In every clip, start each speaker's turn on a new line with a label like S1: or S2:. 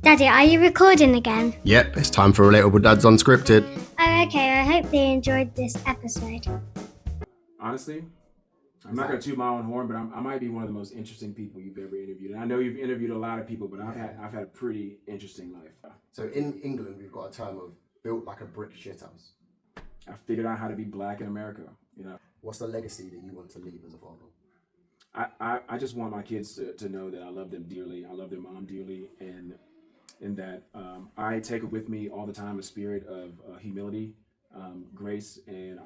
S1: Daddy, are you recording again?
S2: Yep, it's time for Relatable Dads Unscripted.
S1: Oh, okay. I hope they enjoyed this episode.
S3: Honestly, I'm not going to toot my own horn, but I might be one of the most interesting people you've ever interviewed. And I know you've interviewed a lot of people, but I've had a pretty interesting life.
S2: So in England, we've got a term of built like a brick shithouse.
S3: I figured out how to be black in America. You know,
S2: What's the legacy that you want to leave as a father?
S3: I just want my kids to know that I love them dearly. I love their mom dearly, and in that I take it with me all the time, a spirit of humility, grace, and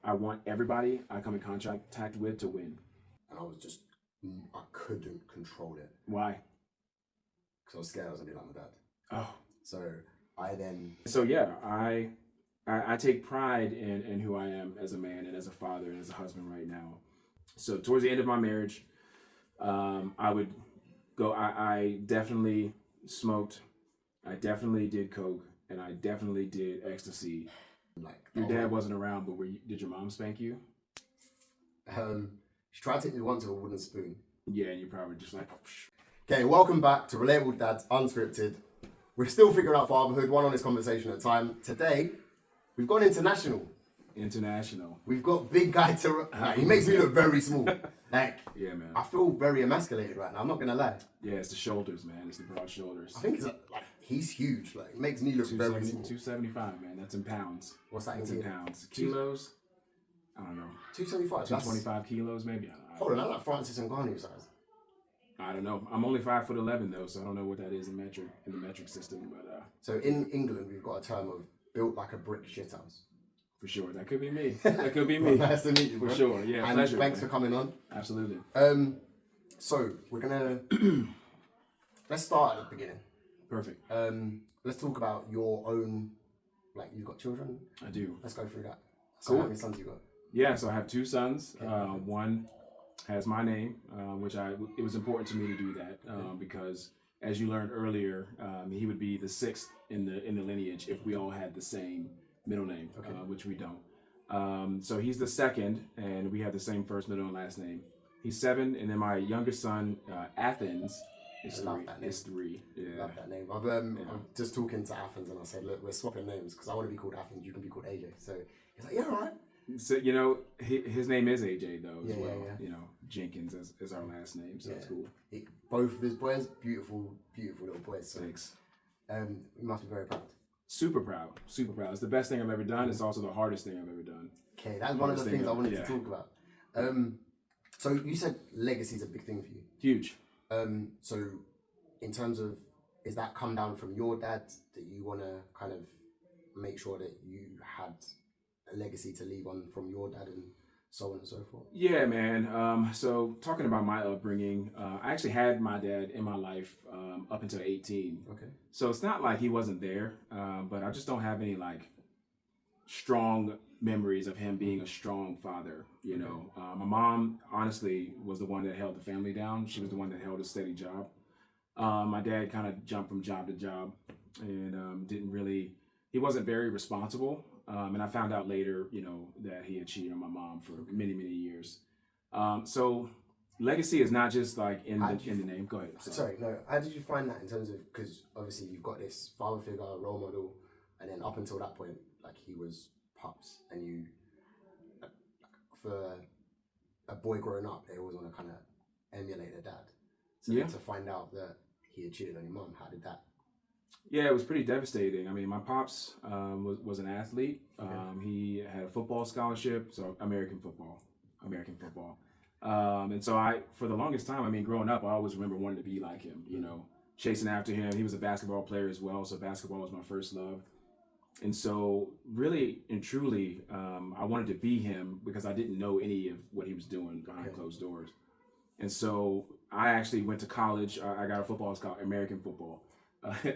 S3: I want everybody I come in contact with to win.
S2: And I couldn't control it
S3: Why?
S2: because I was scared I was gonna be like my dad.
S3: Oh.
S2: So
S3: Yeah, I take pride in who I am as a man and as a father and as a husband right now. So towards the end of my marriage, I would go. I definitely smoked. I definitely did coke, and I definitely did ecstasy. Your dad wasn't around, but did your mom spank you?
S2: She tried to take me once with a wooden spoon.
S3: Yeah, and you're probably just like,
S2: Okay, welcome back to Relatable Dads Unscripted. We're still figuring out fatherhood, one honest conversation at a time. Today, we've gone international. We've got big guy he makes me look very small.
S3: Yeah, man.
S2: I feel very emasculated right now. I'm not gonna lie.
S3: Yeah, it's the shoulders, man. It's the broad shoulders.
S2: I think it's he's huge. Like, it makes me look very small.
S3: 275, man. That's in pounds.
S2: What's that
S3: That's in pounds? Kilos? I don't know.
S2: 275.
S3: 225 kilos, maybe.
S2: Hold on, I like Francis Ngannou size.
S3: I don't know. I'm only 5'11" though, so I don't know what that is in the metric system. But
S2: So in England, we've got a term of built like a brick shithouse.
S3: for sure, that could be me. That could be me.
S2: Nice to meet you,
S3: for
S2: bro.
S3: sure. Yeah,
S2: and
S3: pleasure.
S2: thanks
S3: man.
S2: for coming on.
S3: Absolutely.
S2: So we're gonna let's start at the beginning.
S3: Perfect.
S2: Let's talk about your own. Like, you've got children.
S3: I do.
S2: Let's go through that. So
S3: Cool.
S2: how many sons you got?
S3: Yeah, so I have two sons. One has my name, which it was important to me to do that because, as you learned earlier, he would be the sixth in the lineage if we all had the same middle name, which we don't. So he's the second, and we have the same first, middle, and last name. He's 7, and then my youngest son, Athens, is 3. It's 3. Yeah.
S2: Love that name. I'm just talking to Athens, and I said, look, we're swapping names because I want to be called Athens. You can be called AJ. So he's like, yeah, all right.
S3: So his name is AJ though as well. Yeah. Jenkins is our last name, so it's cool.
S2: Both of his boys, beautiful little boys. So,
S3: Thanks.
S2: you must be very proud.
S3: Super proud. It's the best thing I've ever done. It's also the hardest thing I've ever done.
S2: Okay, that's one of the things I wanted to talk about. So you said legacy is a big thing for you.
S3: Huge.
S2: So in terms of, is that come down from your dad that you want to kind of make sure that you had a legacy to leave on from your dad and so on and so forth?
S3: Yeah, man. So talking about my upbringing, I actually had my dad in my life up until 18.
S2: Okay.
S3: So it's not like he wasn't there, but I just don't have any like strong memories of him being a strong father. My mom honestly was the one that held the family down. She was the one that held a steady job. My dad kind of jumped from job to job and he wasn't very responsible. And I found out later, that he had cheated on my mom for many, many years. So legacy is not just like in the name. Go ahead.
S2: Sorry, no. How did you find that in terms of, because obviously you've got this father figure, role model, and then up until that point, like, he was pups, and you, for a boy growing up, they always want to kind of emulate their dad. So to find out that he had cheated on your mom, how did that?
S3: Yeah, it was pretty devastating. I mean, my pops was an athlete. He had a football scholarship, so American football. And so for the longest time, I mean, growing up, I always remember wanting to be like him, chasing after him. He was a basketball player as well, so basketball was my first love. And so really and truly, I wanted to be him because I didn't know any of what he was doing behind closed doors. And so I actually went to college. I got a football scholarship, American football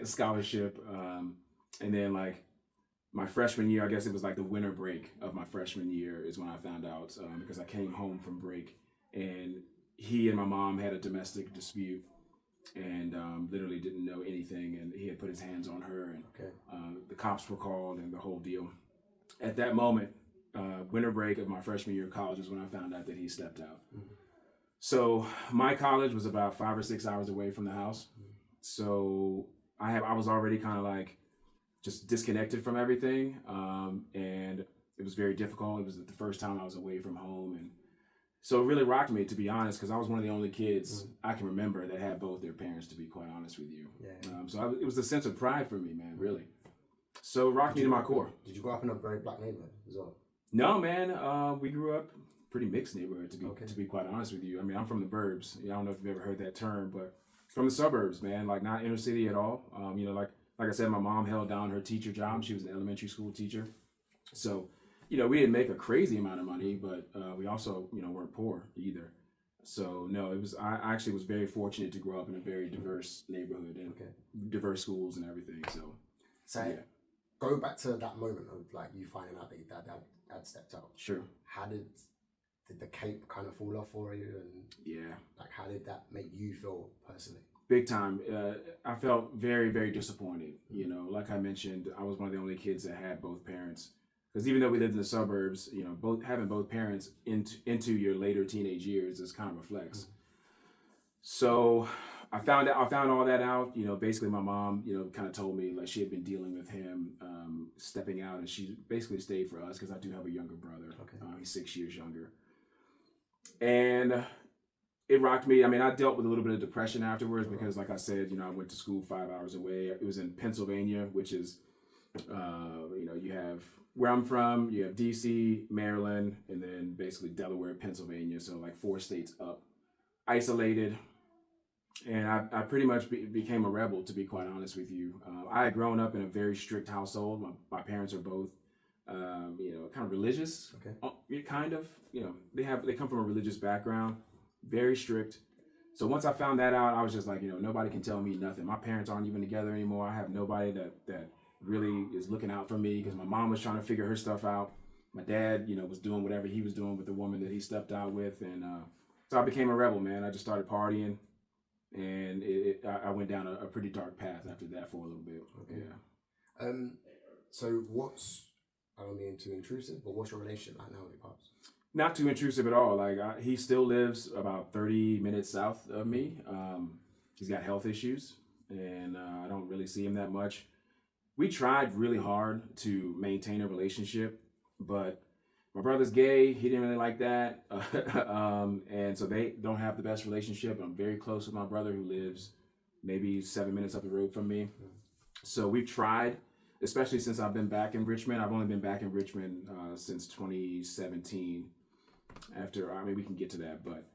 S3: scholarship. And then like my freshman year, I guess it was like the winter break of my freshman year is when I found out because I came home from break and he and my mom had a domestic dispute and literally didn't know anything. And he had put his hands on her and the cops were called and the whole deal. At that moment, winter break of my freshman year of college is when I found out that he stepped out. Mm-hmm. So my college was about 5 or 6 hours away from the house. So I was already kind of like just disconnected from everything, and it was very difficult. It was the first time I was away from home, and so it really rocked me, to be honest, because I was one of the only kids I can remember that had both their parents, to be quite honest with you. It was a sense of pride for me, man, really. So it rocked me to my core.
S2: Did you grow up in a very black neighborhood as well?
S3: No, man. We grew up pretty mixed neighborhood, to be quite honest with you. I mean, I'm from the burbs. I don't know if you've ever heard that term, but from the suburbs, man. Like not inner city at all. Like I said, my mom held down her teacher job. She was an elementary school teacher, so we didn't make a crazy amount of money, but we also weren't poor either. So no, I actually was very fortunate to grow up in a very diverse neighborhood and diverse schools and everything. So yeah.
S2: Go back to that moment of like you finding out that your dad had stepped out.
S3: Sure.
S2: How did the cape kind of fall off for you, and like how did that make you feel personally?
S3: Big time. I felt very, very disappointed. Like I mentioned, I was one of the only kids that had both parents. Because even though we lived in the suburbs, having both parents into your later teenage years is kind of a flex. So I found all that out. Basically my mom, kind of told me like she had been dealing with him stepping out, and she basically stayed for us because I do have a younger brother. He's 6 years younger, and it rocked me. I mean, I dealt with a little bit of depression afterwards because, like I said, I went to school 5 hours away. It was in Pennsylvania, which is, you have where I'm from, you have DC, Maryland, and then basically Delaware, Pennsylvania. So like 4 states up, isolated. And I pretty much became a rebel, to be quite honest with you. I had grown up in a very strict household. My parents are both, kind of religious, kind of. They come from a religious background, very strict. So once I found that out, I was just like, nobody can tell me nothing. My parents aren't even together anymore. I have nobody that really is looking out for me because my mom was trying to figure her stuff out. My dad, was doing whatever he was doing with the woman that he stepped out with, and so I became a rebel, man. I just started partying. And I went down a pretty dark path after that for a little bit. Yeah.
S2: So I don't mean too intrusive, but what's your relationship like now with your pops?
S3: Not too intrusive at all. Like he still lives about 30 minutes south of me. He's got health issues, and I don't really see him that much. We tried really hard to maintain a relationship, but my brother's gay. He didn't really like that. And so they don't have the best relationship. I'm very close with my brother who lives maybe 7 minutes up the road from me. So we've tried, especially since I've been back in Richmond. I've only been back in Richmond since 2017. We can get to that, but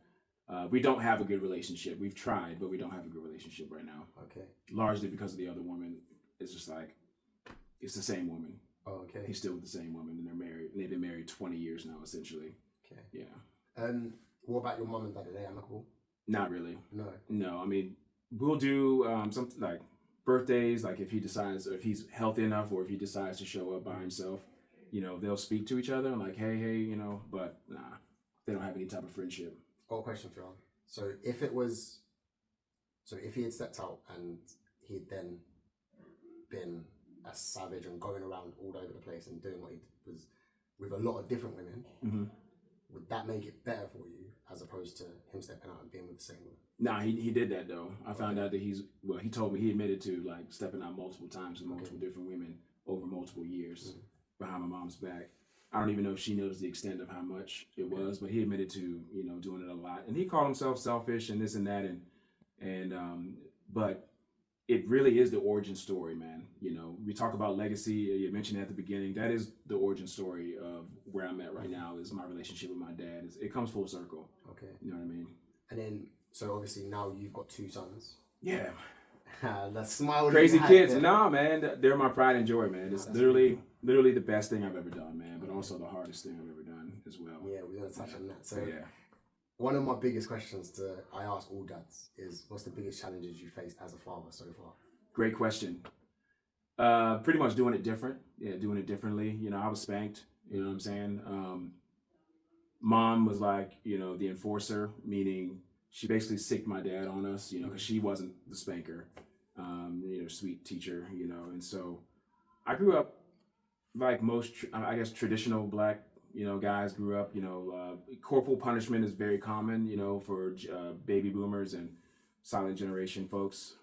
S3: we don't have a good relationship. We've tried, but we don't have a good relationship right now.
S2: Okay.
S3: Largely because of the other woman. It's just like, it's the same woman.
S2: Oh, okay.
S3: He's still with the same woman, and they're married. They've been married 20 years now, essentially.
S2: Okay.
S3: Yeah.
S2: What about your mum and dad? Are they amicable?
S3: Not really.
S2: No.
S3: I mean, we'll do something like birthdays, like if he's healthy enough, or if he decides to show up by himself, they'll speak to each other and like, hey, but nah, they don't have any type of friendship.
S2: Got a question for you. So if he had stepped out and he'd then been a savage and going around all over the place and doing what he was with a lot of different women, would that make it better for you as opposed to him stepping out and being with the same woman?
S3: Nah, he did that though. I found out that he told me he admitted to like stepping out multiple times with multiple different women over multiple years behind my mom's back. I don't even know if she knows the extent of how much it was, but he admitted to, doing it a lot. And he called himself selfish and this and that, but it really is the origin story, man. We talk about legacy. You mentioned at the beginning. That is the origin story of where I'm at right now. Is my relationship with my dad. It comes full circle.
S2: Okay.
S3: You know what I mean?
S2: And then, so obviously now you've got 2 sons.
S3: Yeah.
S2: The smile.
S3: Crazy kids. Nah, man. They're my pride and joy, man. It's literally the best thing I've ever done, man. But also the hardest thing I've ever done as well.
S2: Yeah, we're gonna touch on that. So
S3: yeah.
S2: One of my biggest questions I ask all dads is, what's the biggest challenges you faced as a father so far? Great question.
S3: Pretty much doing it different. Yeah, doing it differently. I was spanked. You know what I'm saying? Mom was like, the enforcer, meaning she basically sicked my dad on us, because she wasn't the spanker. Sweet teacher, and so I grew up like most, traditional black, guys grew up. Corporal punishment is very common, for baby boomers and silent generation folks.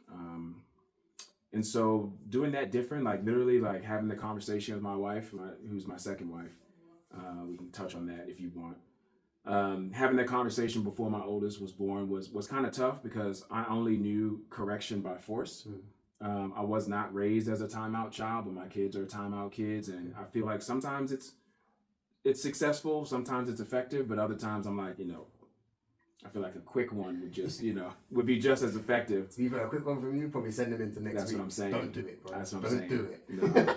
S3: And so doing that different, like literally like having the conversation with my wife, who's my second wife, we can touch on that if you want. Having that conversation before my oldest was born was kind of tough because I only knew correction by force. I was not raised as a timeout child, but my kids are timeout kids, and I feel like sometimes it's successful, sometimes it's effective, but other times I'm like, I feel like a quick one would just, would be just as effective.
S2: To be fair, a quick one from you, probably send them into next week.
S3: That's what I'm saying.
S2: Don't do it, bro.
S3: That's what I'm saying.
S2: Don't do it.
S3: No.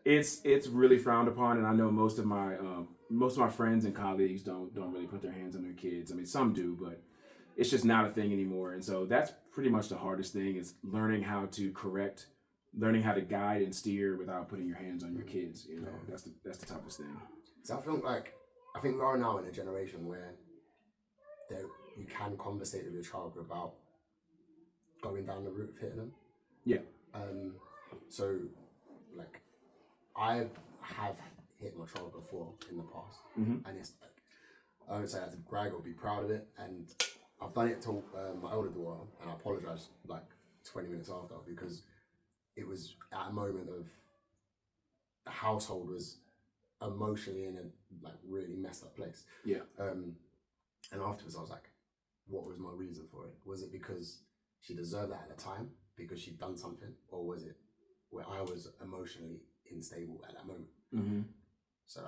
S3: It's really frowned upon, and I know most of my friends and colleagues don't really put their hands on their kids. I mean, some do, but it's just not a thing anymore. And so that's pretty much the hardest thing is learning how to correct, learning how to guide and steer without putting your hands on your kids. That's the toughest thing.
S2: So I think we are now in a generation where you can conversate with your child about going down the route of hitting them.
S3: Yeah.
S2: So like I have hit my child before in the past, and it's like I would say I had to brag or be proud of it, and I've done it to my older daughter, and I apologized like 20 minutes after because it was at a moment of the household was emotionally in a like really messed up place.
S3: Yeah.
S2: And afterwards I was like, what was my reason for it? Was it because she deserved that at the time because she'd done something, or was it where I was emotionally unstable at that moment?
S3: Mm-hmm.
S2: So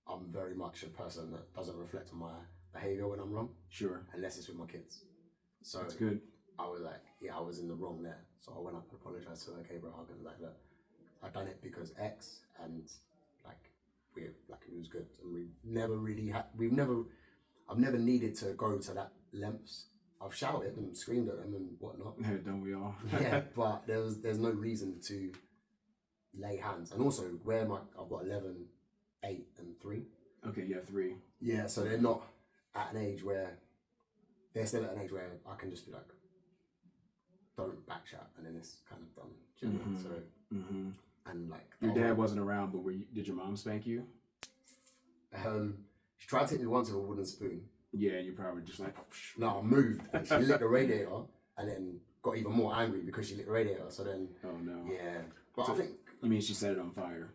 S2: I'm very much a person that doesn't reflect on my behavior when I'm wrong.
S3: Sure.
S2: Unless it's with my kids. So
S3: that's good.
S2: I was like, yeah, I was in the wrong there. So I went up and apologized to her, gave her a hug, and like, look, I done it because X, and it was good, and I've never needed to go to that lengths. I've shouted and screamed at them and whatnot.
S3: Yeah, don't we all?
S2: Yeah, but there's no reason to lay hands. And also where I've got 11, 8 and 3.
S3: Okay, yeah, 3.
S2: Yeah, so they're not at an age where they're still at an age where I can just be like, don't back chat, and then it's kind of done. Do you know what I mean? So and like
S3: your dad wasn't around, but did your mom spank you?
S2: She tried to hit me once with a wooden spoon.
S3: Yeah, and you probably just like
S2: no, I moved, and she licked the radiator, and then got even more angry because she licked the radiator. So then,
S3: oh no,
S2: yeah. But
S3: so
S2: I think
S3: you mean she set it on fire?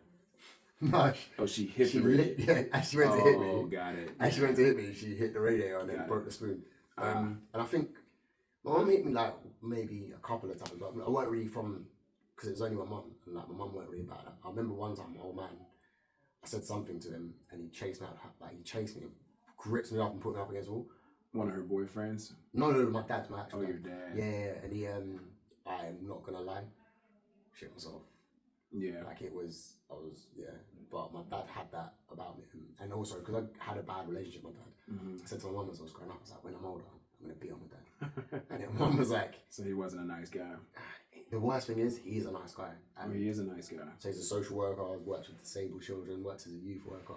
S2: No,
S3: she hit the
S2: radiator. Yeah, as she went to hit me.
S3: Oh, got it.
S2: As she went to hit me, she hit the radiator and then broke the spoon. And I think my mum hit me like maybe a couple of times, but I weren't really because it was only my mum, and like my mum weren't really bad. I remember one time, my old man, I said something to him, and he chased me out. He chased me, gripped me up, and put me up against the wall.
S3: One of her boyfriends?
S2: No, my dad's my actual dad.
S3: Your dad.
S2: Yeah, and he, I'm not gonna lie, shit myself.
S3: Yeah.
S2: But my dad had that about me, and also because I had a bad relationship with my dad. I said to my mum as I was growing up, I was like, when I'm older, I'm gonna beat on my dad. And then mum was like,
S3: so he wasn't a nice guy.
S2: The worst thing is, he is a nice guy.
S3: He is a nice guy.
S2: So he's a social worker, worked with disabled children, worked as a youth worker.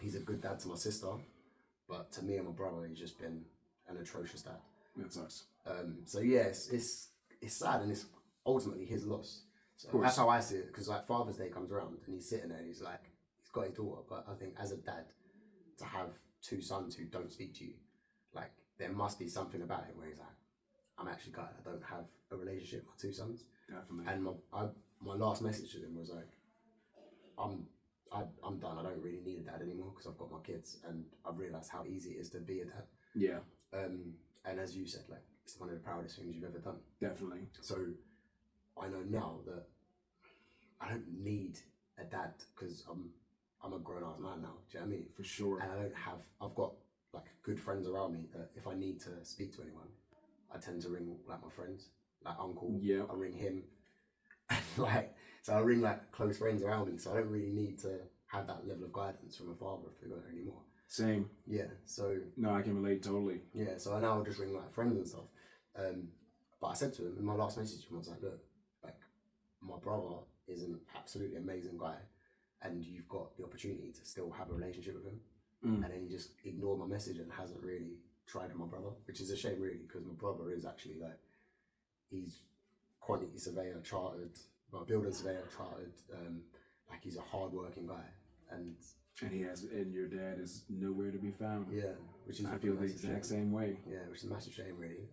S2: He's a good dad to my sister, but to me and my brother, he's just been an atrocious dad.
S3: That sucks.
S2: So yeah, it's sad, and it's ultimately his loss. So that's how I see it, because like Father's Day comes around and he's sitting there and he's like, he's got his daughter, but I think as a dad, to have 2 sons who don't speak to you, like there must be something about him where he's like, I'm actually glad I don't have a relationship with my 2 sons.
S3: Definitely.
S2: And my last message to him was like, I'm done. I don't really need a dad anymore because I've got my kids, and I've realised how easy it is to be a dad.
S3: Yeah.
S2: And as you said, like it's one of the proudest things you've ever done.
S3: Definitely.
S2: So I know now that I don't need a dad because I'm a grown-ass man now. Do you know what I mean?
S3: For sure.
S2: And I've got like good friends around me that if I need to speak to anyone, I tend to ring like my friends, like uncle.
S3: Yeah.
S2: I ring him. So I ring like close friends around me. So I don't really need to have that level of guidance from a father figure anymore.
S3: Same.
S2: Yeah. So
S3: no, I can relate totally.
S2: Yeah. So I now just ring like friends and stuff. But I said to him in my last message to him, I was like, look, like my brother is an absolutely amazing guy, and you've got the opportunity to still have a relationship with him. And then he just ignored my message and hasn't really tried with my brother, which is a shame really, because my brother is actually like, he's quantity surveyor chartered, building surveyor chartered, like he's a hard working guy, and
S3: your dad is nowhere to be found.
S2: Yeah, which is
S3: I feel the exact same way.
S2: Yeah, which is a massive shame really.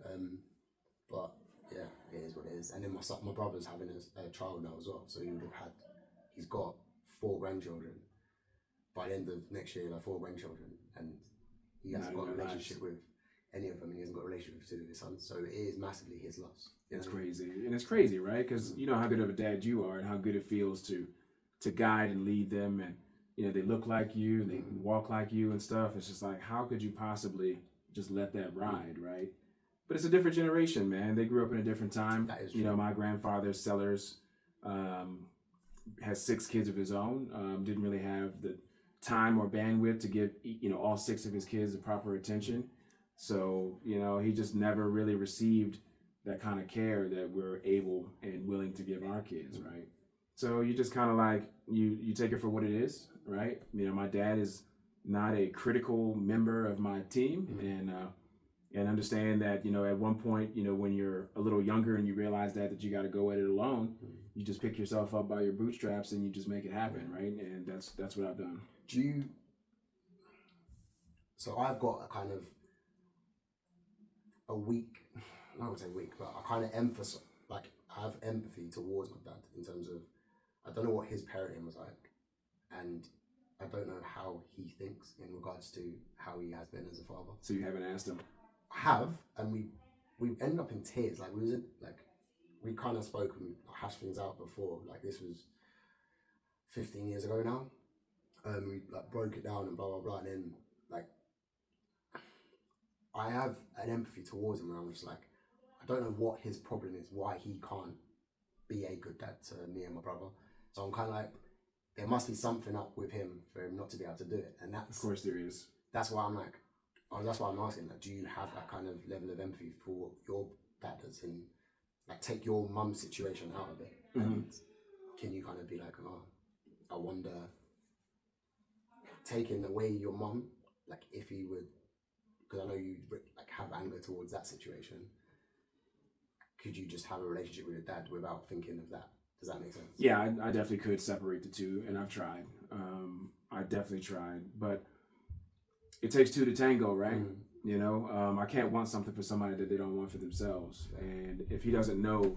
S2: But yeah, it is what it is, and then my brother's having a child now as well, so he's got 4 grandchildren. By the end of next year, he'll have 4 grandchildren, and he hasn't got a relationship with any of them, and he hasn't got a relationship with 2 of his sons, so it is massively his loss.
S3: It's crazy, and it's crazy, right? Because you know how good of a dad you are, and how good it feels to guide and lead them, and you know they look like you, they walk like you, and stuff. It's just like, how could you possibly just let that ride, right? But it's a different generation, man. They grew up in a different time.
S2: That is true.
S3: You know, my grandfather, Sellers, has 6 kids of his own. Didn't really have the time or bandwidth to give, you know, all 6 of his kids the proper attention. So, you know, he just never really received that kind of care that we're able and willing to give our kids, right? So you just kind of like, you take it for what it is, right? You know, my dad is not a critical member of my team, and understand that, you know, at one point, you know, when you're a little younger and you realize that you got to go at it alone, you just pick yourself up by your bootstraps and you just make it happen, right? And that's what I've done.
S2: So I've got a kind of I would say weak, but I kind of emphasize, like, I have empathy towards my dad in terms of, I don't know what his parenting was like, and I don't know how he thinks in regards to how he has been as a father.
S3: So you haven't asked him?
S2: I have, and we ended up in tears. Like, we kind of spoke and hashed things out before. Like, this was 15 years ago now. We like broke it down and blah blah blah, and then like I have an empathy towards him, and I'm just like, I don't know what his problem is, why he can't be a good dad to me and my brother. So I'm kind of like, there must be something up with him for him not to be able to do it, and that's,
S3: of course there is.
S2: That's why I'm like, that's why I'm asking, like, do you have that kind of level of empathy for your dad, as in, like, take your mum's situation out of it, and can you kind of be like, oh, I wonder, taking away your mum, like, if he would, because I know you like have anger towards that situation, could you just have a relationship with your dad without thinking of that? Does that make sense?
S3: Yeah, I definitely could separate the two, and I've tried. I definitely tried, but it takes 2 to tango, right? You know, I can't want something for somebody that they don't want for themselves. And if he doesn't know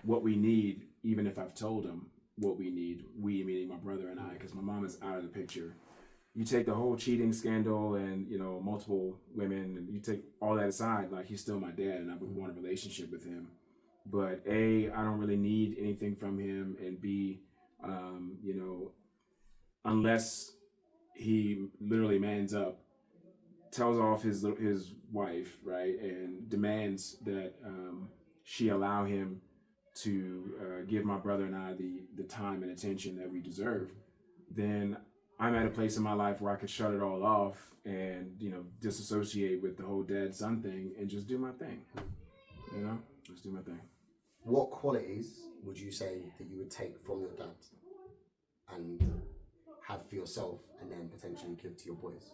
S3: what we need, even if I've told him what we need, we, meaning my brother and I, because my mom is out of the picture. You take the whole cheating scandal and, you know, multiple women, and you take all that aside, like, he's still my dad, and I would want a relationship with him. But A, I don't really need anything from him, and B, you know, unless he literally mans up, tells off his wife, right, and demands that she allow him to give my brother and I the time and attention that we deserve, then I'm at a place in my life where I could shut it all off and, you know, disassociate with the whole dad-son thing and just do my thing, you know, just do my thing.
S2: What qualities would you say that you would take from your dad and have for yourself, and then potentially give to your boys?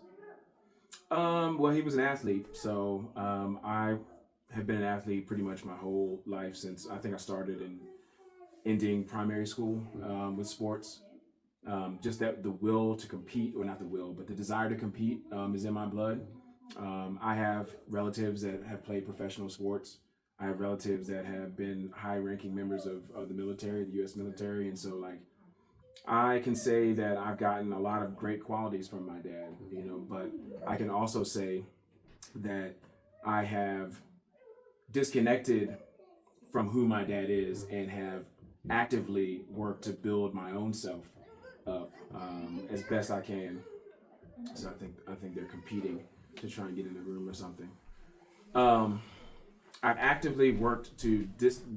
S3: Well, he was an athlete, so I have been an athlete pretty much my whole life since I think I started in ending primary school with sports. Just that the will to compete, or not the will, but the desire to compete is in my blood. I have relatives that have played professional sports. I have relatives that have been high-ranking members of the military, the U.S. military, and so, like, I can say that I've gotten a lot of great qualities from my dad, you know, but I can also say that I have disconnected from who my dad is and have actively worked to build my own self up as best I can. So I think they're competing to try and get in the room or something. I've actively worked to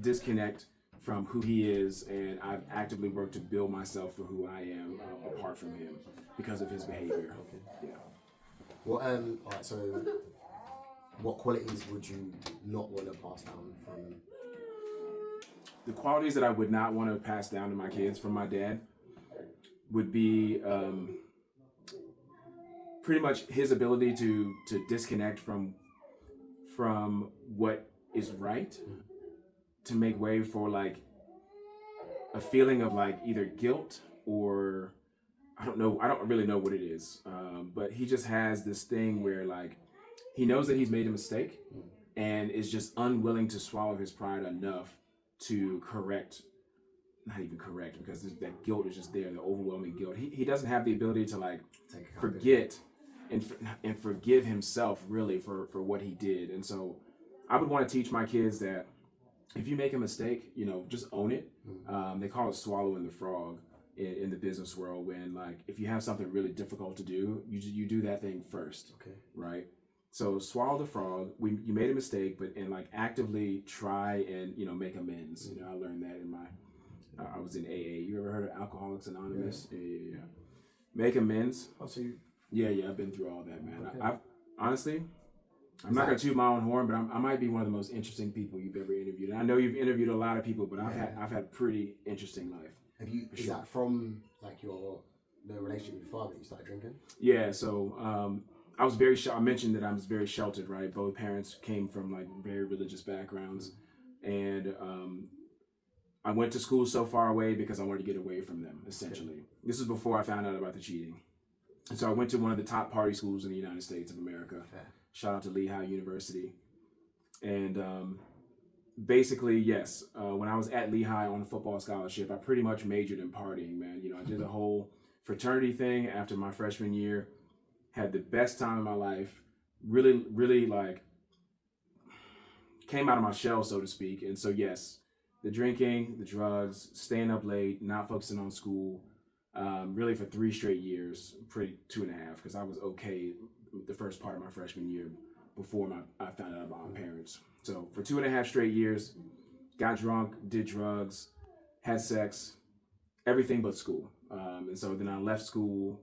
S3: disconnect from who he is, and I've actively worked to build myself for who I am apart from him because of his behavior. Yeah.
S2: Well, all right. So, what qualities would you not want to pass down from?
S3: The qualities that I would not want to pass down to my kids from my dad would be pretty much his ability to disconnect from what is right, to make way for, like, a feeling of, like, either guilt or I don't really know what it is, but he just has this thing where, like, he knows that he's made a mistake and is just unwilling to swallow his pride enough to not even correct, because that guilt is just there, the overwhelming guilt. He doesn't have the ability to like forget and forgive himself really for what he did. And so I would want to teach my kids that if you make a mistake, just own it. They call it swallowing the frog in the business world, when like if you have something really difficult to do, you do that thing first. Okay. Right? So swallow the frog. You made a mistake, but like actively try and make amends. I learned that in I was in AA. You ever heard of Alcoholics Anonymous? Yeah. Make amends.
S2: Oh, so you...
S3: Yeah, I've been through all that, man. Okay. I've honestly, I'm not gonna toot my own horn, but I might be one of the most interesting people you've ever interviewed. And I know you've interviewed a lot of people, but I've had a pretty interesting life.
S2: Is that from like the relationship with your father that you started drinking? Yeah,
S3: so I was I mentioned that I was very sheltered, right? Both parents came from like very religious backgrounds, and I went to school so far away because I wanted to get away from them, essentially. Okay. This was before I found out about the cheating. And so I went to one of the top party schools in the United States of America. Okay. Shout out to Lehigh University. And basically, yes, when I was at Lehigh on a football scholarship, I pretty much majored in partying, man. I did the whole fraternity thing after my freshman year, had the best time of my life, really, really like came out of my shell, so to speak. And so, yes, the drinking, the drugs, staying up late, not focusing on school, really for 3 straight years, 2.5, because I was okay the first part of my freshman year before I found out about my parents. So for 2.5 straight years, got drunk, did drugs, had sex, everything but school. And so then I left school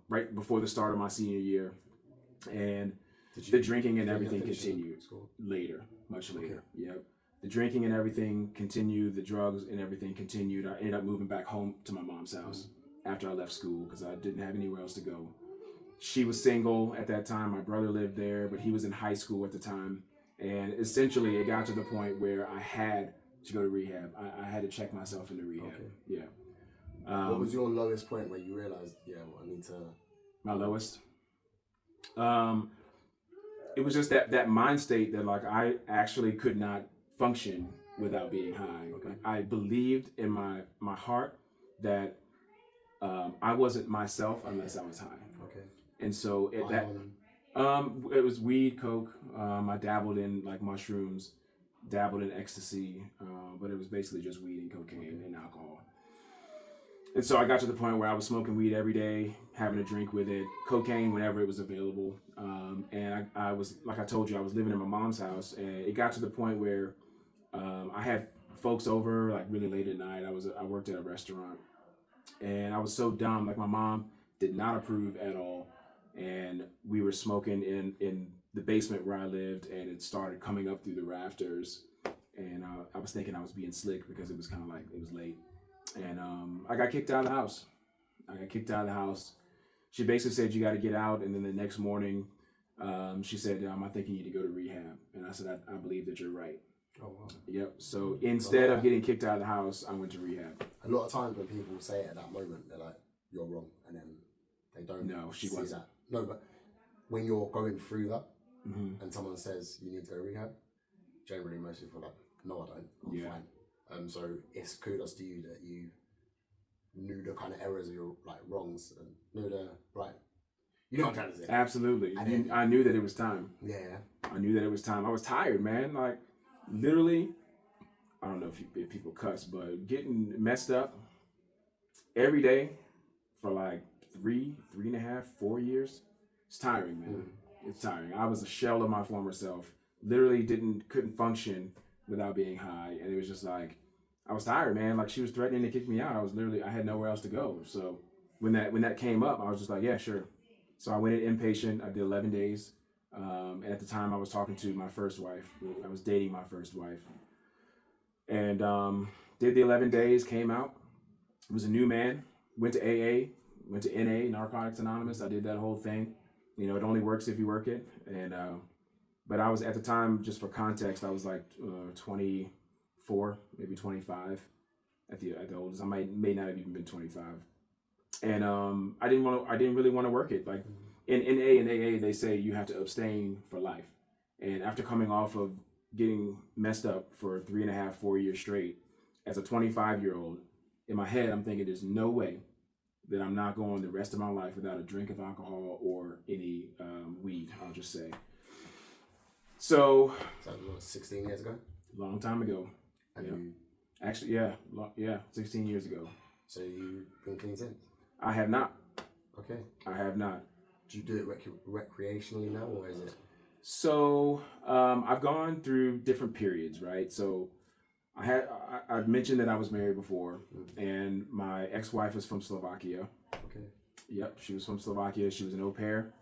S3: right before the start of my senior year, and the drinking and everything continued later, much later. Okay. Yep. The drinking and everything continued, the drugs and everything continued. I ended up moving back home to my mom's house after I left school because I didn't have anywhere else to go. She was single at that time. My brother lived there, but he was in high school at the time. And essentially, it got to the point where I had to go to rehab. I had to check myself into rehab. Okay. Yeah.
S2: What was your lowest point where you realized, I need to...
S3: My lowest? It was just that mind state that like I actually could not function without being high. Okay. I believed in my heart that I wasn't myself unless I was high. Okay. And so it was weed, coke. I dabbled in like mushrooms, dabbled in ecstasy, but it was basically just weed and cocaine and alcohol. And so I got to the point where I was smoking weed every day, having a drink with it, cocaine whenever it was available. And I was, like I told you, I was living in my mom's house, and it got to the point where I had folks over like really late at night. I worked at a restaurant, and I was so dumb. Like my mom did not approve at all, and we were smoking in the basement where I lived, and it started coming up through the rafters. And I was thinking I was being slick because it was kind of like it was late, and I got kicked out of the house. She basically said you got to get out, and then the next morning, she said I think you need to go to rehab, and I said I believe that you're right. Oh, wow. Yep. So instead of getting kicked out of the house, I went to rehab.
S2: A lot of times when people say it at that moment, they're like, "You're wrong," and then they don't.
S3: No, she wasn't.
S2: That. No, but when you're going through that, and someone says you need to go to rehab, generally most people are like, "No, I don't. I'm fine." So it's kudos to you that you knew the kind of errors of your like wrongs and knew the right. You know what I'm trying to say?
S3: Absolutely. I knew that it was time.
S2: Yeah.
S3: I knew that it was time. I was tired, man. Like. Literally, I don't know if people cuss, but getting messed up every day for like 3.5, 4 years, it's tiring, man. It's tiring. I was a shell of my former self. Literally couldn't function without being high, and it was just like I was tired, man. Like she was threatening to kick me out. I had nowhere else to go. So when that came up, I was just like, yeah, sure. So I went in inpatient. I did 11 days. And at the time, I was talking to my first wife. I was dating my first wife. And did the 11 days, came out. Was a new man. Went to AA, went to NA, Narcotics Anonymous. I did that whole thing. It only works if you work it. And but I was, at the time, just for context, I was like 24, maybe 25 at the oldest. I may not have even been 25. And I didn't really want to work it. Like, in NA and AA, they say you have to abstain for life. And after coming off of getting messed up for 3.5, 4 years straight, as a 25-year-old, in my head, I'm thinking there's no way that I'm not going the rest of my life without a drink of alcohol or any weed, I'll just say. So
S2: that was 16 years ago?
S3: Long time ago. Actually, yeah, 16 years ago.
S2: So you've been clean since?
S3: I have not.
S2: Okay.
S3: I have not.
S2: Do you do it recreationally now, or is it?
S3: So I've gone through different periods, right? So I mentioned that I was married before, and my ex-wife is from Slovakia.
S2: Okay.
S3: Yep, she was from Slovakia. She was an au pair,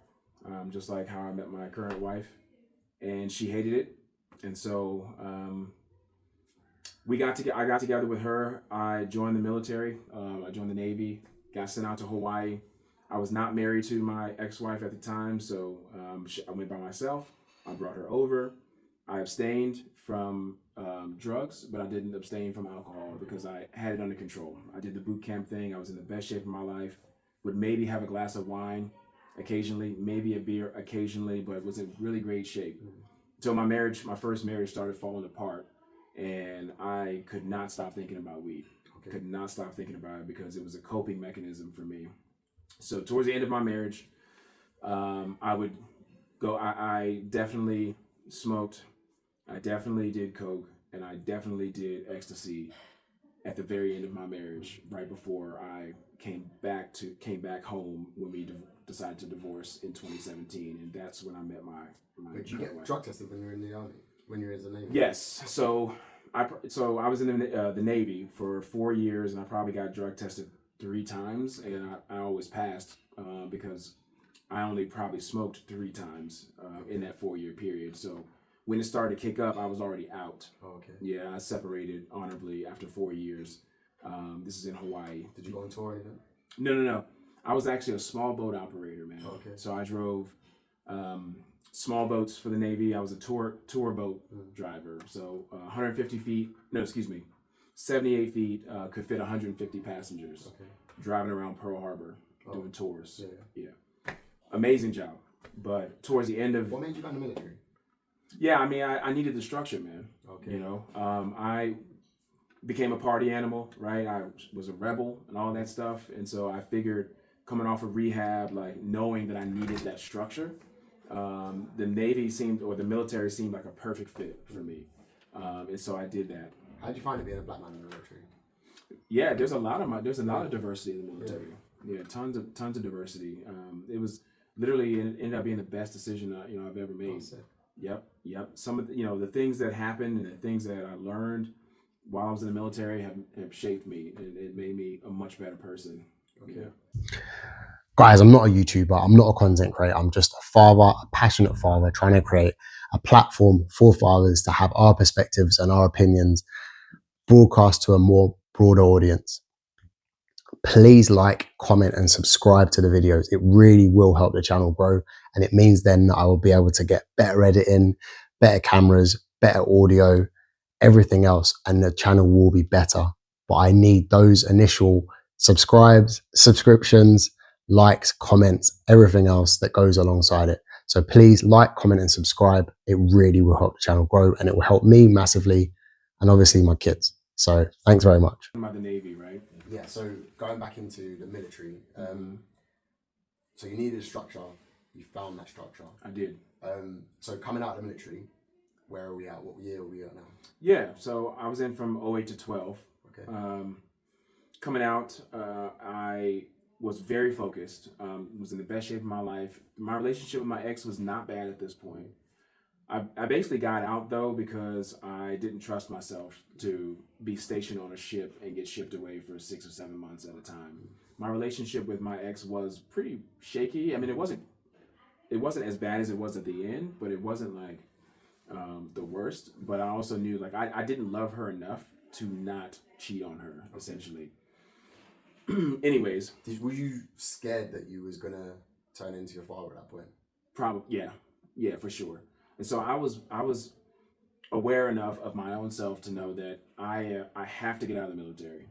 S3: just like how I met my current wife, and she hated it. And so I got together with her. I joined the military. I joined the Navy. Got sent out to Hawaii. I was not married to my ex-wife at the time, so I went by myself. I brought her over. I abstained from drugs, but I didn't abstain from alcohol because I had it under control. I did the boot camp thing. I was in the best shape of my life. Would maybe have a glass of wine occasionally, maybe a beer occasionally, but was in really great shape. So my first marriage started falling apart, and I could not stop thinking about weed. Okay. Could not stop thinking about it because it was a coping mechanism for me. So towards the end of my marriage, I definitely smoked, I definitely did coke, and I definitely did ecstasy at the very end of my marriage, right before I came back home when we decided to divorce in 2017, and that's when I met my
S2: Did you get drug tested when you were in the army? When you were in the Navy?
S3: Yes. So I was in the Navy for 4 years, and I probably got drug tested 3 times, and I always passed because I only probably smoked 3 times in that 4-year period. So when it started to kick up, I was already out.
S2: Oh, okay.
S3: Yeah, I separated honorably after 4 years. This is in Hawaii.
S2: Did you go on tour or anything?
S3: No. I was actually a small boat operator, man.
S2: Oh, okay.
S3: So I drove small boats for the Navy. I was a tour boat driver. So 78 feet could fit 150 passengers. Okay. Driving around Pearl Harbor, doing tours. Yeah. Amazing job. But towards the end of...
S2: What made you go in the military?
S3: Yeah, I mean, I needed the structure, man.
S2: Okay.
S3: You know, I became a party animal, right? I was a rebel and all that stuff. And so I figured coming off of rehab, like knowing that I needed that structure, the military seemed like a perfect fit for me. And so I did that.
S2: How did you find it being a black man in the military?
S3: Yeah, there's a lot of diversity in the military. Yeah, tons of diversity. It was literally ended up being the best decision I've ever made. Yep. Some of the things that happened and the things that I learned while I was in the military have shaped me, and it made me a much better person. Okay. Yeah.
S4: Guys, I'm not a YouTuber. I'm not a content creator. I'm just a father, a passionate father, trying to create a platform for fathers to have our perspectives and our opinions broadcast to a more broader audience. Please like, comment, and subscribe to the videos. It really will help the channel grow, and it means then I will be able to get better editing, better cameras, better audio, everything else, and the channel will be better. But I need those initial subscriptions, likes, comments, everything else that goes alongside it. So please like, comment, and subscribe. It really will help the channel grow, and it will help me massively, and obviously my kids. So thanks very much.
S3: About the Navy, right?
S2: Yeah, so going back into the military, so you needed a structure, you found that structure.
S3: I did.
S2: So coming out of the military, where are we at? What year are we at now?
S3: Yeah, so I was in from 08 to 12.
S2: Okay.
S3: Coming out, I was very focused, was in the best shape of my life. My relationship with my ex was not bad at this point. I basically got out though because I didn't trust myself to be stationed on a ship and get shipped away for 6 or 7 months at a time. My relationship with my ex was pretty shaky. I mean, it wasn't as bad as it was at the end, but it wasn't like the worst. But I also knew like I didn't love her enough to not cheat on her, essentially. Anyways,
S2: were you scared that you was gonna turn into your father at that point?
S3: Probably, yeah, for sure. And so I was aware enough of my own self to know that I have to get out of the military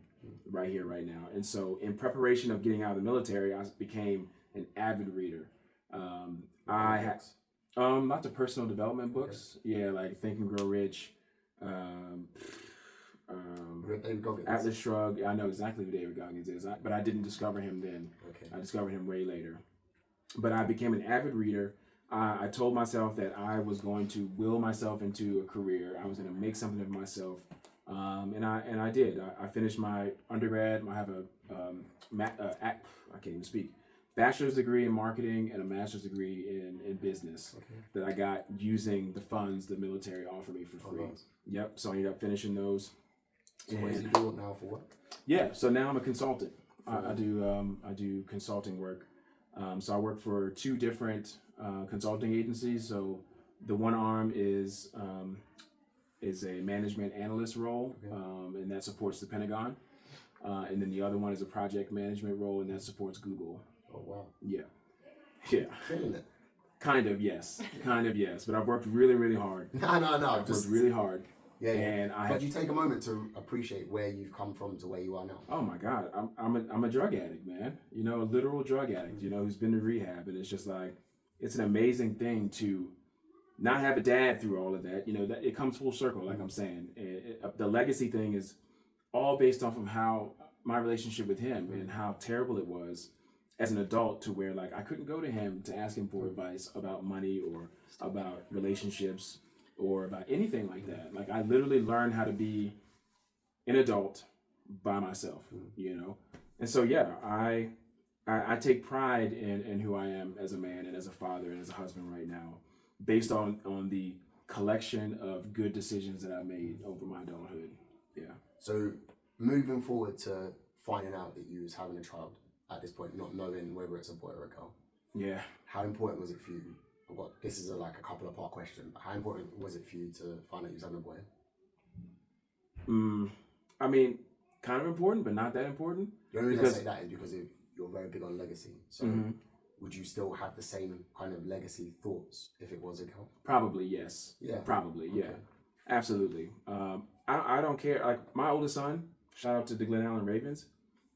S3: right here, right now. And so in preparation of getting out of the military, I became an avid reader. Lots of personal development books. Okay. Yeah, like Think and Grow Rich.
S2: David Goggins.
S3: Atlas Shrugged. I know exactly who David Goggins is, but I didn't discover him then.
S2: Okay.
S3: I discovered him way later. But I became an avid reader. I told myself that I was going to will myself into a career. I was going to make something of myself, and I did. I finished my undergrad. I have I can't even speak. Bachelor's degree in marketing and a master's degree in business that I got using the funds the military offered me for free. Oh, nice. Yep. So I ended up finishing those.
S2: So what is you doing now for work?
S3: Yeah. So now I'm a consultant. I do consulting work. So I work for 2 different consulting agencies. So the one arm is a management analyst role, and that supports the Pentagon. And then the other one is a project management role, and that supports Google.
S2: Oh, wow.
S3: Yeah.
S2: Killing it.
S3: Kind of, yes. But I've worked really, really hard.
S2: No.
S3: I've worked really hard.
S2: Yeah.
S3: And
S2: but you take a moment to appreciate where you've come from to where you are now.
S3: Oh my God, I'm a drug addict, man. You know, a literal drug addict. You know, who's been to rehab, and it's just like it's an amazing thing to not have a dad through all of that. You know, that it comes full circle, like I'm saying. The legacy thing is all based off of how my relationship with him and how terrible it was as an adult, to where like I couldn't go to him to ask him for advice about money or about relationships or about anything like that. Like I literally learned how to be an adult by myself, you know? And so, yeah, I take pride in who I am as a man and as a father and as a husband right now, based on the collection of good decisions that I made over my adulthood. Yeah.
S2: So moving forward to finding out that you was having a child at this point, not knowing whether it's a boy or a girl.
S3: Yeah.
S2: How important was it for you? This is like a couple of part question, but how important was it for you to find out you was having a boy?
S3: I mean, kind of important, but not that important.
S2: The only reason I say that is because you're very big on legacy. So would you still have the same kind of legacy thoughts if it was a girl?
S3: Probably, yes.
S2: Yeah.
S3: Probably, yeah. Absolutely. I don't care. Like my oldest son, shout out to the Glen Allen Ravens.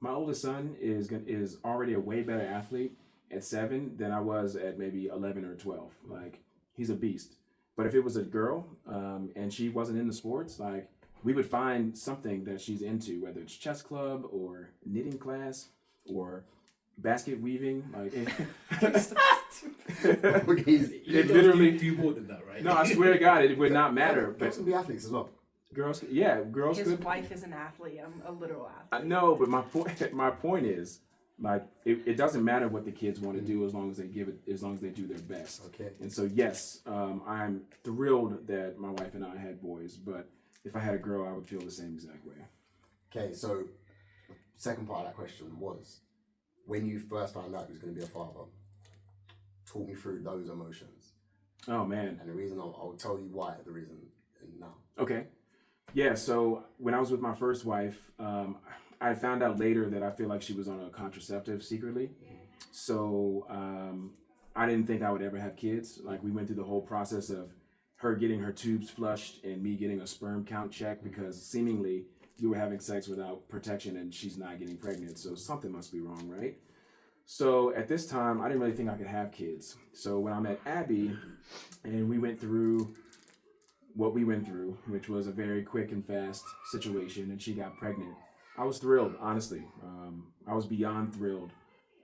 S3: My oldest son is already a way better athlete at 7 than I was at maybe 11 or 12. Like he's a beast. But if it was a girl and she wasn't into sports, like we would find something that she's into, whether it's chess club or knitting class or basket weaving. Like it literally.
S5: Do more than that, right?
S3: No, I swear to God, it would not matter.
S2: Girls can be athletes as well.
S3: Girls.
S6: His wife is an athlete. I'm a literal athlete.
S3: No, but my point is, like, it doesn't matter what the kids want to do as long as they do their best.
S2: Okay.
S3: And so yes, I'm thrilled that my wife and I had boys, but if I had a girl, I would feel the same exact way.
S2: Okay, so the second part of that question was, when you first found out you was going to be a father, talk me through those emotions.
S3: Oh man.
S2: And the reason I'll tell you why. The reason now.
S3: Okay. Yeah. So when I was with my first wife, I found out later that I feel like she was on a contraceptive secretly. So I didn't think I would ever have kids. Like we went through the whole process of her getting her tubes flushed and me getting a sperm count check because seemingly you were having sex without protection and she's not getting pregnant. So something must be wrong, right? So at this time, I didn't really think I could have kids. So when I met Abby and we went through what we went through, which was a very quick and fast situation, and she got pregnant, I was thrilled, honestly. I was beyond thrilled.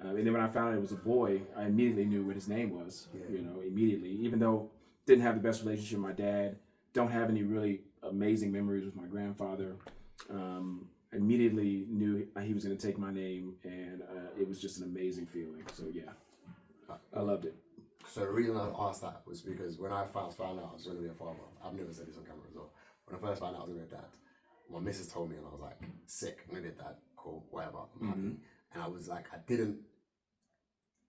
S3: And then when I found out it was a boy, I immediately knew what his name was, immediately. Even though didn't have the best relationship with my dad, don't have any really amazing memories with my grandfather. Immediately knew he was going to take my name, and it was just an amazing feeling. So yeah, I loved it.
S2: So the reason I asked that was because when I first found out I was going to be a father, I've never said this on camera as well. When I first found out I was going to be a dad, my missus told me, and I was like, sick, I'm going to be a dad, cool, whatever, I'm happy. And I was like,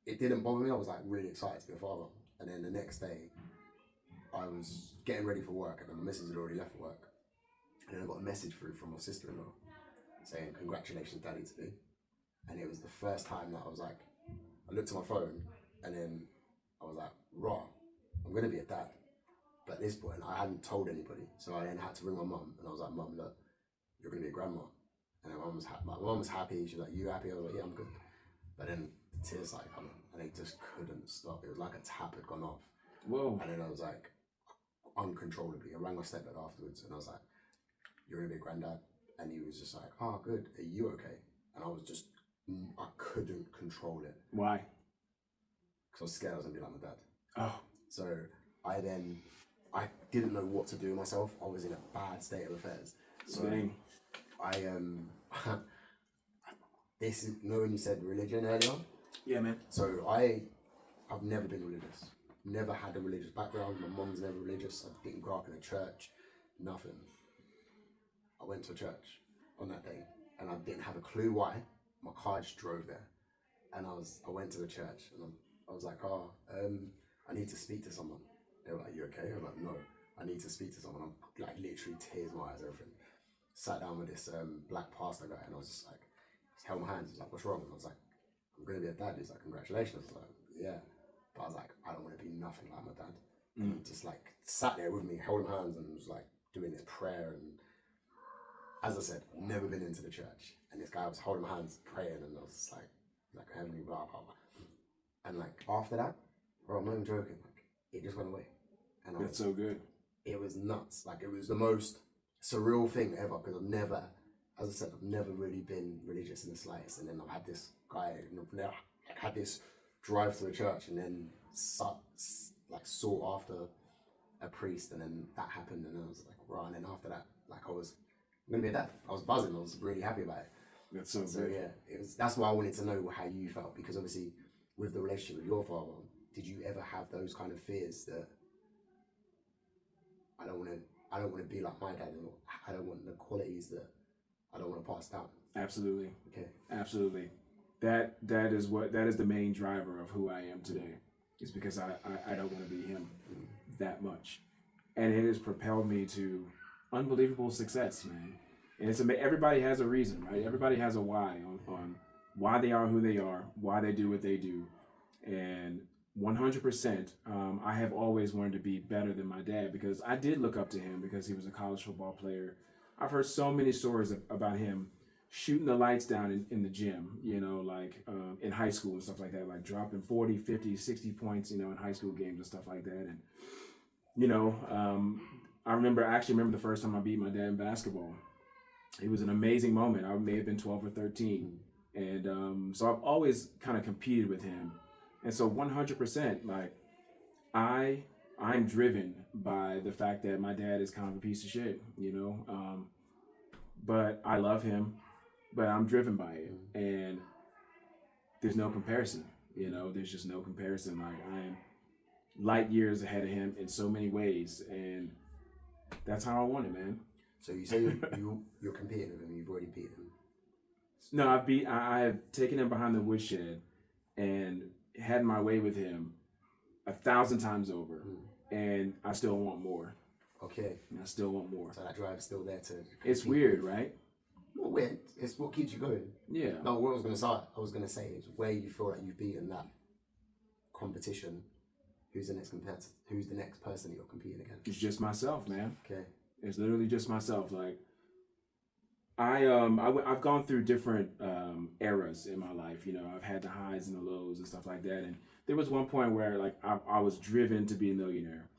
S2: it didn't bother me. I was like really excited to be a father. And then the next day, I was getting ready for work, and then my missus had already left for work. And then I got a message through from my sister-in-law saying, congratulations, daddy, to me. And it was the first time that I was like, I looked at my phone, and then I was like, raw, I'm going to be a dad. But at this point, I hadn't told anybody. So I then had to ring my mum, and I was like, Mum, look, you're going to be a grandma. And my mum was happy. She was like, you happy? I was like, yeah, I'm good. But then the tears started coming, and they just couldn't stop. It was like a tap had gone off.
S3: Whoa.
S2: And then I was like, uncontrollably, I rang my stepdad afterwards and I was like, you're gonna be a granddad? And he was just like, oh, good, are you okay? And I was just, I couldn't control it.
S3: Why?
S2: Because I was scared I was gonna be like my dad.
S3: Oh.
S2: So I didn't know what to do with myself. I was in a bad state of affairs. So
S3: Dang.
S2: this is, you know when you said religion earlier?
S3: Yeah, man.
S2: So I've never been religious. Never had a religious background. My mom's never religious. I didn't grow up in a church. Nothing. I went to a church on that day and I didn't have a clue why. My car just drove there. And I went to the church and I was like, I need to speak to someone. They were like, you okay? I was like, no, I need to speak to someone. I'm like literally tears in my eyes, everything. Sat down with this black pastor guy and I was just like, he held my hands. He's like, what's wrong? And I was like, I'm going to be a dad. He's like, congratulations. I was like, yeah. But I was like, I don't want to be nothing like my dad. And he just like sat there with me, held my hands and was like doing this prayer. And as I said, I've never been into the church. And this guy was holding my hands, praying. And I was just like heavenly blah, blah, blah. And like after that, bro, I'm not even joking. Like it just went away. And
S3: That's so good.
S2: It was nuts. Like it was the most surreal thing ever because I've never, as I said, I've never really been religious in the slightest. And then I've had this guy, I've had this drive to the church and then sought after a priest and then that happened and I was like, right. And then after that, like I was gonna be a dad. I was buzzing. I was really happy about it.
S3: That's so
S2: So
S3: good.
S2: yeah, that's why I wanted to know how you felt because obviously with the relationship with your father, did you ever have those kind of fears that I don't want to be like my dad and I don't want the qualities that I don't want to pass down?
S3: Absolutely.
S2: Okay.
S3: Absolutely. That is the main driver of who I am today. Is because I don't want to be him that much. And it has propelled me to unbelievable success, man. And it's everybody has a reason, right? Everybody has a why on why they are who they are, why they do what they do. And 100%, I have always wanted to be better than my dad because I did look up to him because he was a college football player. I've heard so many stories about him shooting the lights down in the gym, in high school and stuff like that, like dropping 40, 50, 60 points, in high school games and stuff like that. And, I actually remember the first time I beat my dad in basketball. It was an amazing moment. I may have been 12 or 13. And so I've always kind of competed with him. And so 100%, like I'm driven by the fact that my dad is kind of a piece of shit, but I love him, but I'm driven by it. And there's no comparison, there's just no comparison. Like I'm light years ahead of him in so many ways. And that's how I want it, man.
S2: So you say you're competing with him, you've already beaten him.
S3: No, I have taken him behind the woodshed and had my way with him 1,000 times over, and I still want more.
S2: Okay.
S3: And I still want more.
S2: So that drive's still there to compete.
S3: It's weird, right?
S2: Not weird. It's what keeps you going.
S3: Yeah.
S2: No, what I was gonna say is where you feel like you've beaten that competition. Who's the next person that you're competing against?
S3: It's just myself, man.
S2: Okay.
S3: It's literally just myself. Like I've gone through different eras in my life. I've had the highs and the lows and stuff like that. And there was one point where like I was driven to be a millionaire.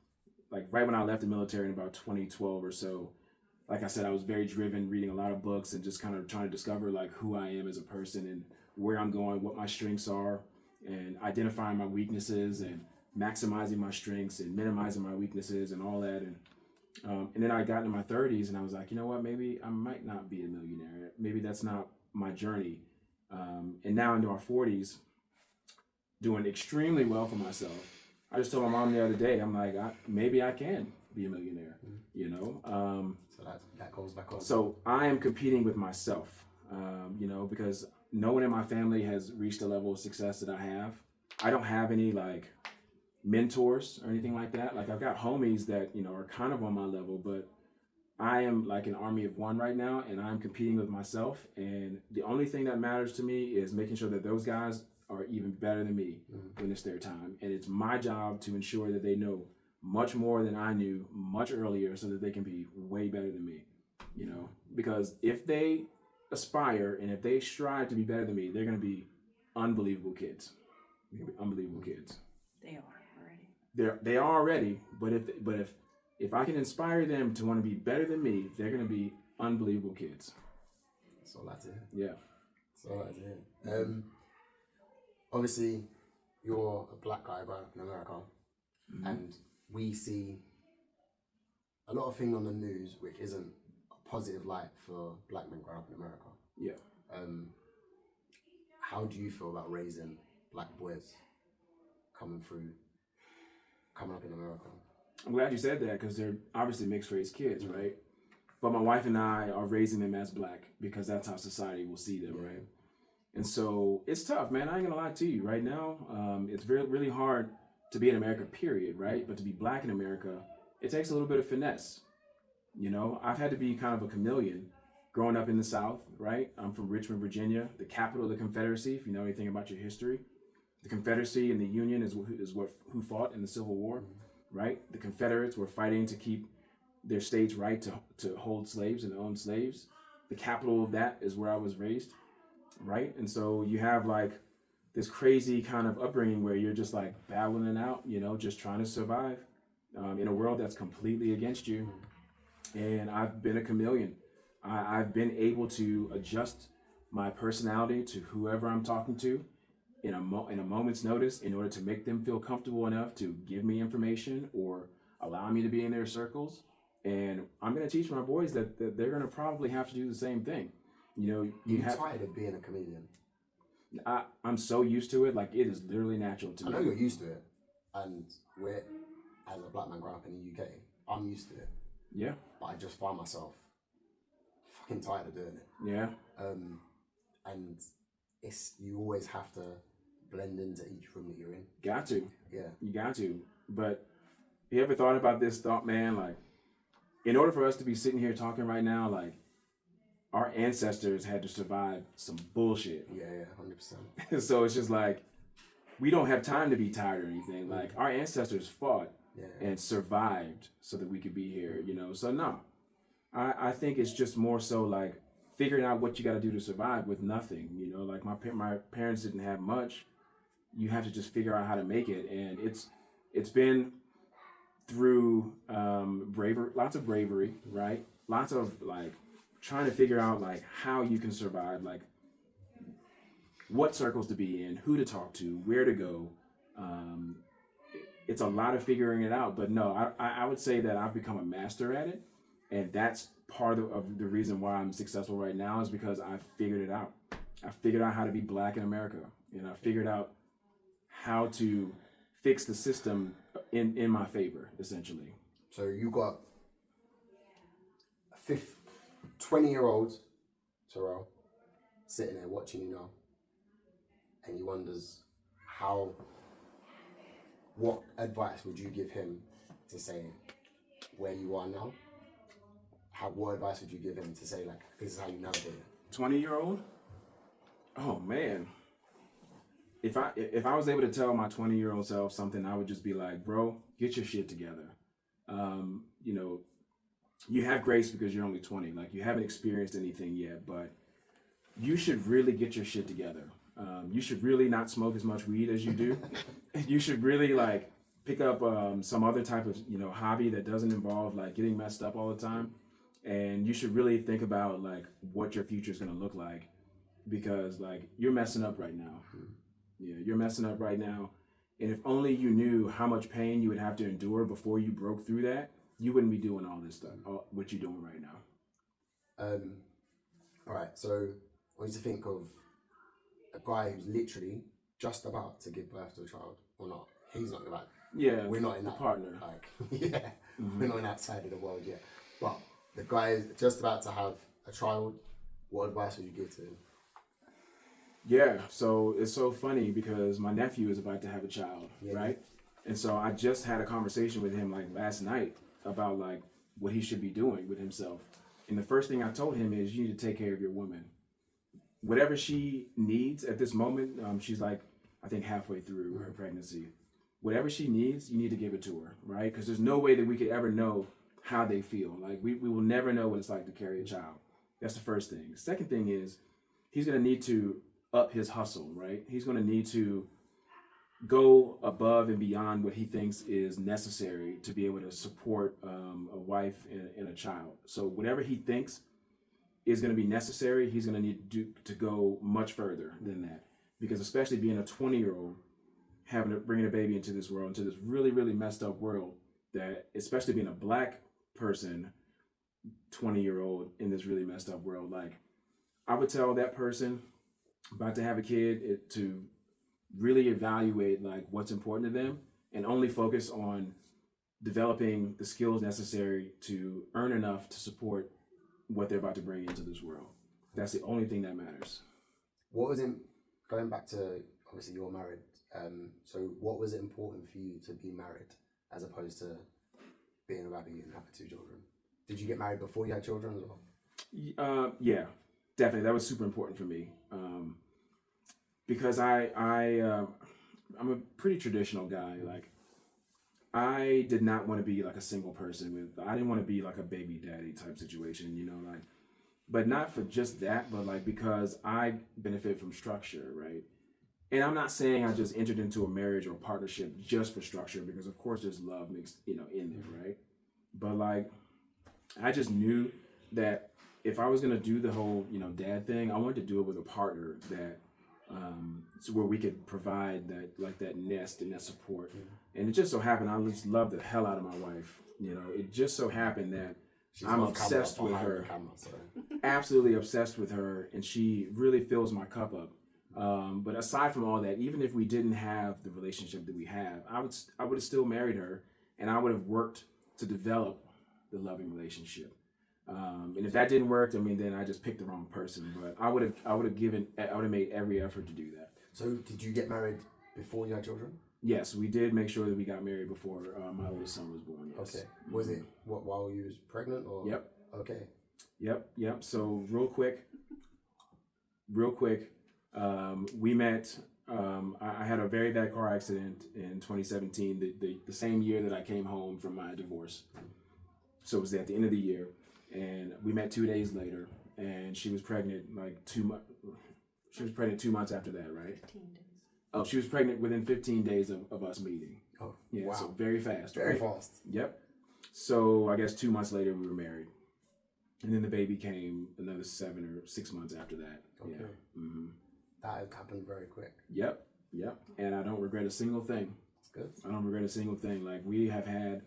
S3: Like right when I left the military in about 2012 or so, like I said, I was very driven, reading a lot of books and just kind of trying to discover like who I am as a person and where I'm going, what my strengths are, and identifying my weaknesses and maximizing my strengths and minimizing my weaknesses and all that. And then I got into my 30s and I was like, you know what, maybe I might not be a millionaire. Maybe that's not my journey. And now into my 40s, doing extremely well for myself. I just told my mom the other day, I'm like, maybe I can be a millionaire,
S2: So that goes back on.
S3: So I am competing with myself, because no one in my family has reached the level of success that I have. I don't have any like mentors or anything like that. Like I've got homies that, are kind of on my level, but I am like an army of one right now and I'm competing with myself. And the only thing that matters to me is making sure that those guys are even better than me when it's their time. And it's my job to ensure that they know much more than I knew much earlier so that they can be way better than me, because if they aspire and if they strive to be better than me, they're going to be unbelievable kids. Unbelievable kids.
S6: They are already.
S3: they are already, but if I can inspire them to want to be better than me, they're going to be unbelievable kids.
S2: That's all I do.
S3: Yeah.
S2: That's all I do. Obviously, you're a black guy growing up in America, and we see a lot of things on the news which isn't a positive light for black men growing up in America.
S3: Yeah.
S2: How do you feel about raising black boys coming up in America?
S3: I'm glad you said that because they're obviously mixed race kids, right? But my wife and I are raising them as black because that's how society will see them, right? And so it's tough, man. I ain't gonna lie to you. Right now, it's really hard to be in America, period, right? But to be black in America, it takes a little bit of finesse. You know, I've had to be kind of a chameleon growing up in the South, right? I'm from Richmond, Virginia, the capital of the Confederacy, if you know anything about your history. The Confederacy and the Union is who fought in the Civil War, right? The Confederates were fighting to keep their state's right to hold slaves and own slaves. The capital of that is where I was raised, right? And so you have like this crazy kind of upbringing where you're just like battling it out, you know, just trying to survive in a world that's completely against you. And I've been a chameleon. I've been able to adjust my personality to whoever I'm talking to in a moment's notice in order to make them feel comfortable enough to give me information or allow me to be in their circles. And I'm going to teach my boys that they're going to probably have to do the same thing. You know,
S2: You're tired of being a comedian.
S3: I'm so used to it. Like, it is literally natural to me.
S2: I know you're used to it. And as a black man growing up in the UK, I'm used to it.
S3: Yeah.
S2: But I just find myself fucking tired of doing it.
S3: Yeah.
S2: And you always have to blend into each room that you're in.
S3: Got to.
S2: Yeah.
S3: You got to. But you ever thought about this thought, man? Like, in order for us to be sitting here talking right now, like, our ancestors had to survive some bullshit.
S2: Yeah, 100%.
S3: So it's just like, we don't have time to be tired or anything. Like, our ancestors fought and survived so that we could be here, you know? So no, I think it's just more so like figuring out what you got to do to survive with nothing, you know? Like, my parents didn't have much. You have to just figure out how to make it. And it's been through lots of bravery, right? Lots of like trying to figure out like how you can survive, like what circles to be in, who to talk to, where to go. It's a lot of figuring it out, but no, I would say that I've become a master at it. And that's part of the reason why I'm successful right now is because I figured it out. I figured out how to be black in America, and I figured out how to fix the system in my favor, essentially.
S2: So you got a 20-year-old Tyrell sitting there watching you now, and he wonders what advice would you give him to say where you are now? What advice would you give him to say, like, this is how you navigate it?
S3: 20-year-old? Oh man. If I was able to tell my 20-year-old self something, I would just be like, bro, get your shit together. You know, you have grace because you're only 20. Like, you haven't experienced anything yet, but you should really get your shit together. You should really not smoke as much weed as you do. You should really like pick up some other type of, you know, hobby that doesn't involve like getting messed up all the time. And you should really think about like what your future is going to look like, because like you're messing up right now. Yeah, you're messing up right now. And if only you knew how much pain you would have to endure before you broke through that, you wouldn't be doing all this stuff, what you're doing right now.
S2: All right, so I want you to think of a guy who's literally just about to give birth to a child, or not. He's not about.
S3: Yeah,
S2: we're not in that
S3: partner.
S2: Like, we're not in that side of the world yet. But the guy is just about to have a child. What advice would you give to him?
S3: Yeah, so it's so funny because my nephew is about to have a child, right? And so I just had a conversation with him like last night about like what he should be doing with himself. And the first thing I told him is you need to take care of your woman. Whatever she needs at this moment, she's like, I think halfway through her pregnancy. Whatever she needs, you need to give it to her, right? Because there's no way that we could ever know how they feel. Like we will never know what it's like to carry a child. That's the first thing. The second thing is he's going to need to up his hustle, right? He's going to need to go above and beyond what he thinks is necessary to be able to support a wife and a child. So whatever he thinks is going to be necessary, he's going to need to go much further than that. Because especially being a 20-year-old, bringing a baby into this world, into this really, really messed up world, that especially being a black person, 20-year-old in this really messed up world, like I would tell that person about to have a kid to really evaluate like what's important to them and only focus on developing the skills necessary to earn enough to support what they're about to bring into this world. That's the only thing that matters.
S2: What was going back to, obviously you're married, so what was it important for you to be married as opposed to being a rabbit and having 2 children? Did you get married before you had children as well?
S3: Yeah, definitely. That was super important for me. Because I'm a pretty traditional guy. Like, I did not want to be like a single person I didn't want to be like a baby daddy type situation, like, but not for just that, but like because I benefit from structure, right? And I'm not saying I just entered into a marriage or a partnership just for structure, because of course there's love mixed, in there, right? But like, I just knew that if I was gonna do the whole, dad thing, I wanted to do it with a partner that, so where we could provide that nest and that support. And it just so happened I just love the hell out of my wife. It just so happened that I'm obsessed with her. Absolutely obsessed with her, and she really fills my cup up. But aside from all that, even if we didn't have the relationship that we have, I would have still married her, and I would have worked to develop the loving relationship. And if that didn't work, then I just picked the wrong person. But I would have made every effort to do that.
S2: So did you get married before you had children?
S3: Yes, we did make sure that we got married before my oldest son was born. Yes.
S2: Okay. Was it while you was pregnant or?
S3: Yep.
S2: Okay.
S3: Yep. So real quick, we met. I had a very bad car accident in 2017, the same year that I came home from my divorce. So it was at the end of the year, and we met 2 days later, and she was pregnant like 2 months. She was pregnant 2 months after that, right?
S6: 15 days.
S3: Oh, she was pregnant within 15 days of us meeting.
S2: Oh,
S3: yeah,
S2: wow.
S3: So very fast.
S2: Very
S3: right?
S2: fast.
S3: Yep. So I guess 2 months later we were married, and then the baby came another 7 or 6 months after that.
S2: Okay.
S3: Yeah. Mm-hmm.
S2: That happened very quick.
S3: Yep. And I don't regret a single thing.
S2: That's good.
S3: I don't regret a single thing. Like, we have had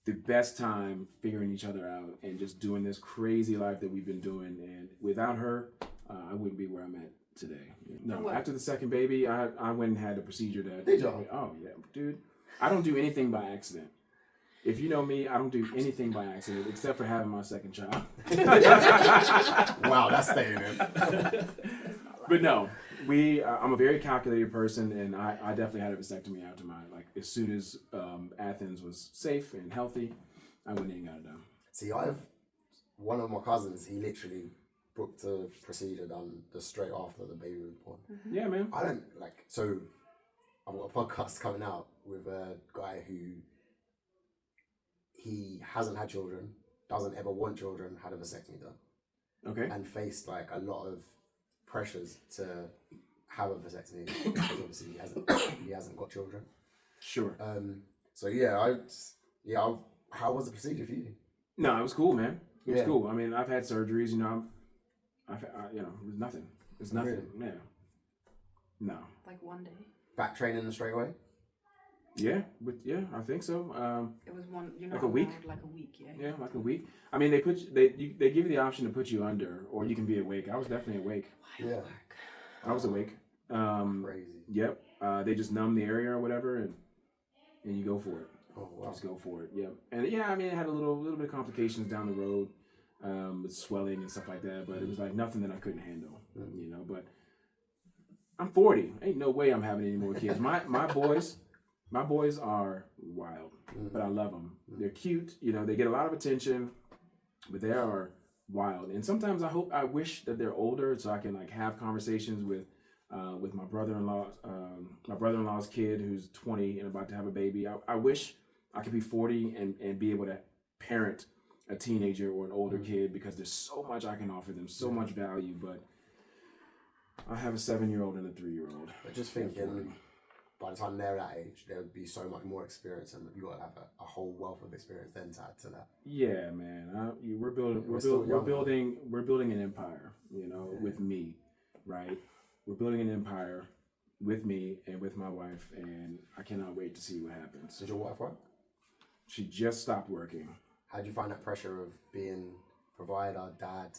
S3: the best time figuring each other out and just doing this crazy life that we've been doing. And without her, I wouldn't be where I'm at today. No, after the second baby, I went and had a procedure that.
S2: Did you?
S3: Oh yeah, dude. I don't do anything by accident. If you know me, I don't do anything by accident except for having my second child.
S2: Wow, that's staying in.
S3: But no, I'm a very calculated person, and I definitely had a vasectomy after as soon as Athens was safe and healthy, I went in and got it done.
S2: See, one of my cousins, he literally booked a procedure done just straight after the baby was born.
S6: Mm-hmm.
S3: Yeah, man.
S2: I don't so I've got a podcast coming out with a guy who he hasn't had children, doesn't ever want children, had a vasectomy done.
S3: Okay.
S2: And faced a lot of pressures to have a vasectomy because obviously he hasn't got children.
S3: Sure.
S2: So how was the procedure for you?
S3: No, it was cool, man. It was cool. I've had surgeries, there's nothing. There's nothing.
S2: Really?
S3: Yeah. No.
S6: Like one day.
S2: Back training straight away?
S3: Yeah, I think so.
S6: It was one.
S3: Like a week.
S6: Like a week, yeah.
S3: Yeah, like a week. They they give you the option to put you under, or you can be awake. I was definitely awake.
S2: Yeah.
S3: I was awake.
S2: Crazy.
S3: Yep. They just numb the area or whatever, and you go for it.
S2: Oh wow.
S3: Just go for it. Yep. And yeah, it had a little bit of complications down the road, with swelling and stuff like that. But it was like nothing that I couldn't handle.
S2: Mm-hmm.
S3: But I'm 40. Ain't no way I'm having any more kids. My boys are wild, but I love them. They're cute. They get a lot of attention, but they are wild. And sometimes I wish that they're older so I can have conversations with my brother-in-law's kid who's 20 and about to have a baby. I wish I could be 40 and be able to parent a teenager or an older kid, because there's so much I can offer them, so much value. But I have a 7-year-old and a 3-year-old.
S2: But just thinking, by the time they're that age, there would be so much more experience, and you got to have a whole wealth of experience then to add to that.
S3: Yeah, man. We're building an empire. You know, with me, right? We're building an empire with me and with my wife, and I cannot wait to see what happens.
S2: Did your wife work?
S3: She just stopped working.
S2: How do you find that pressure of being provider, dad,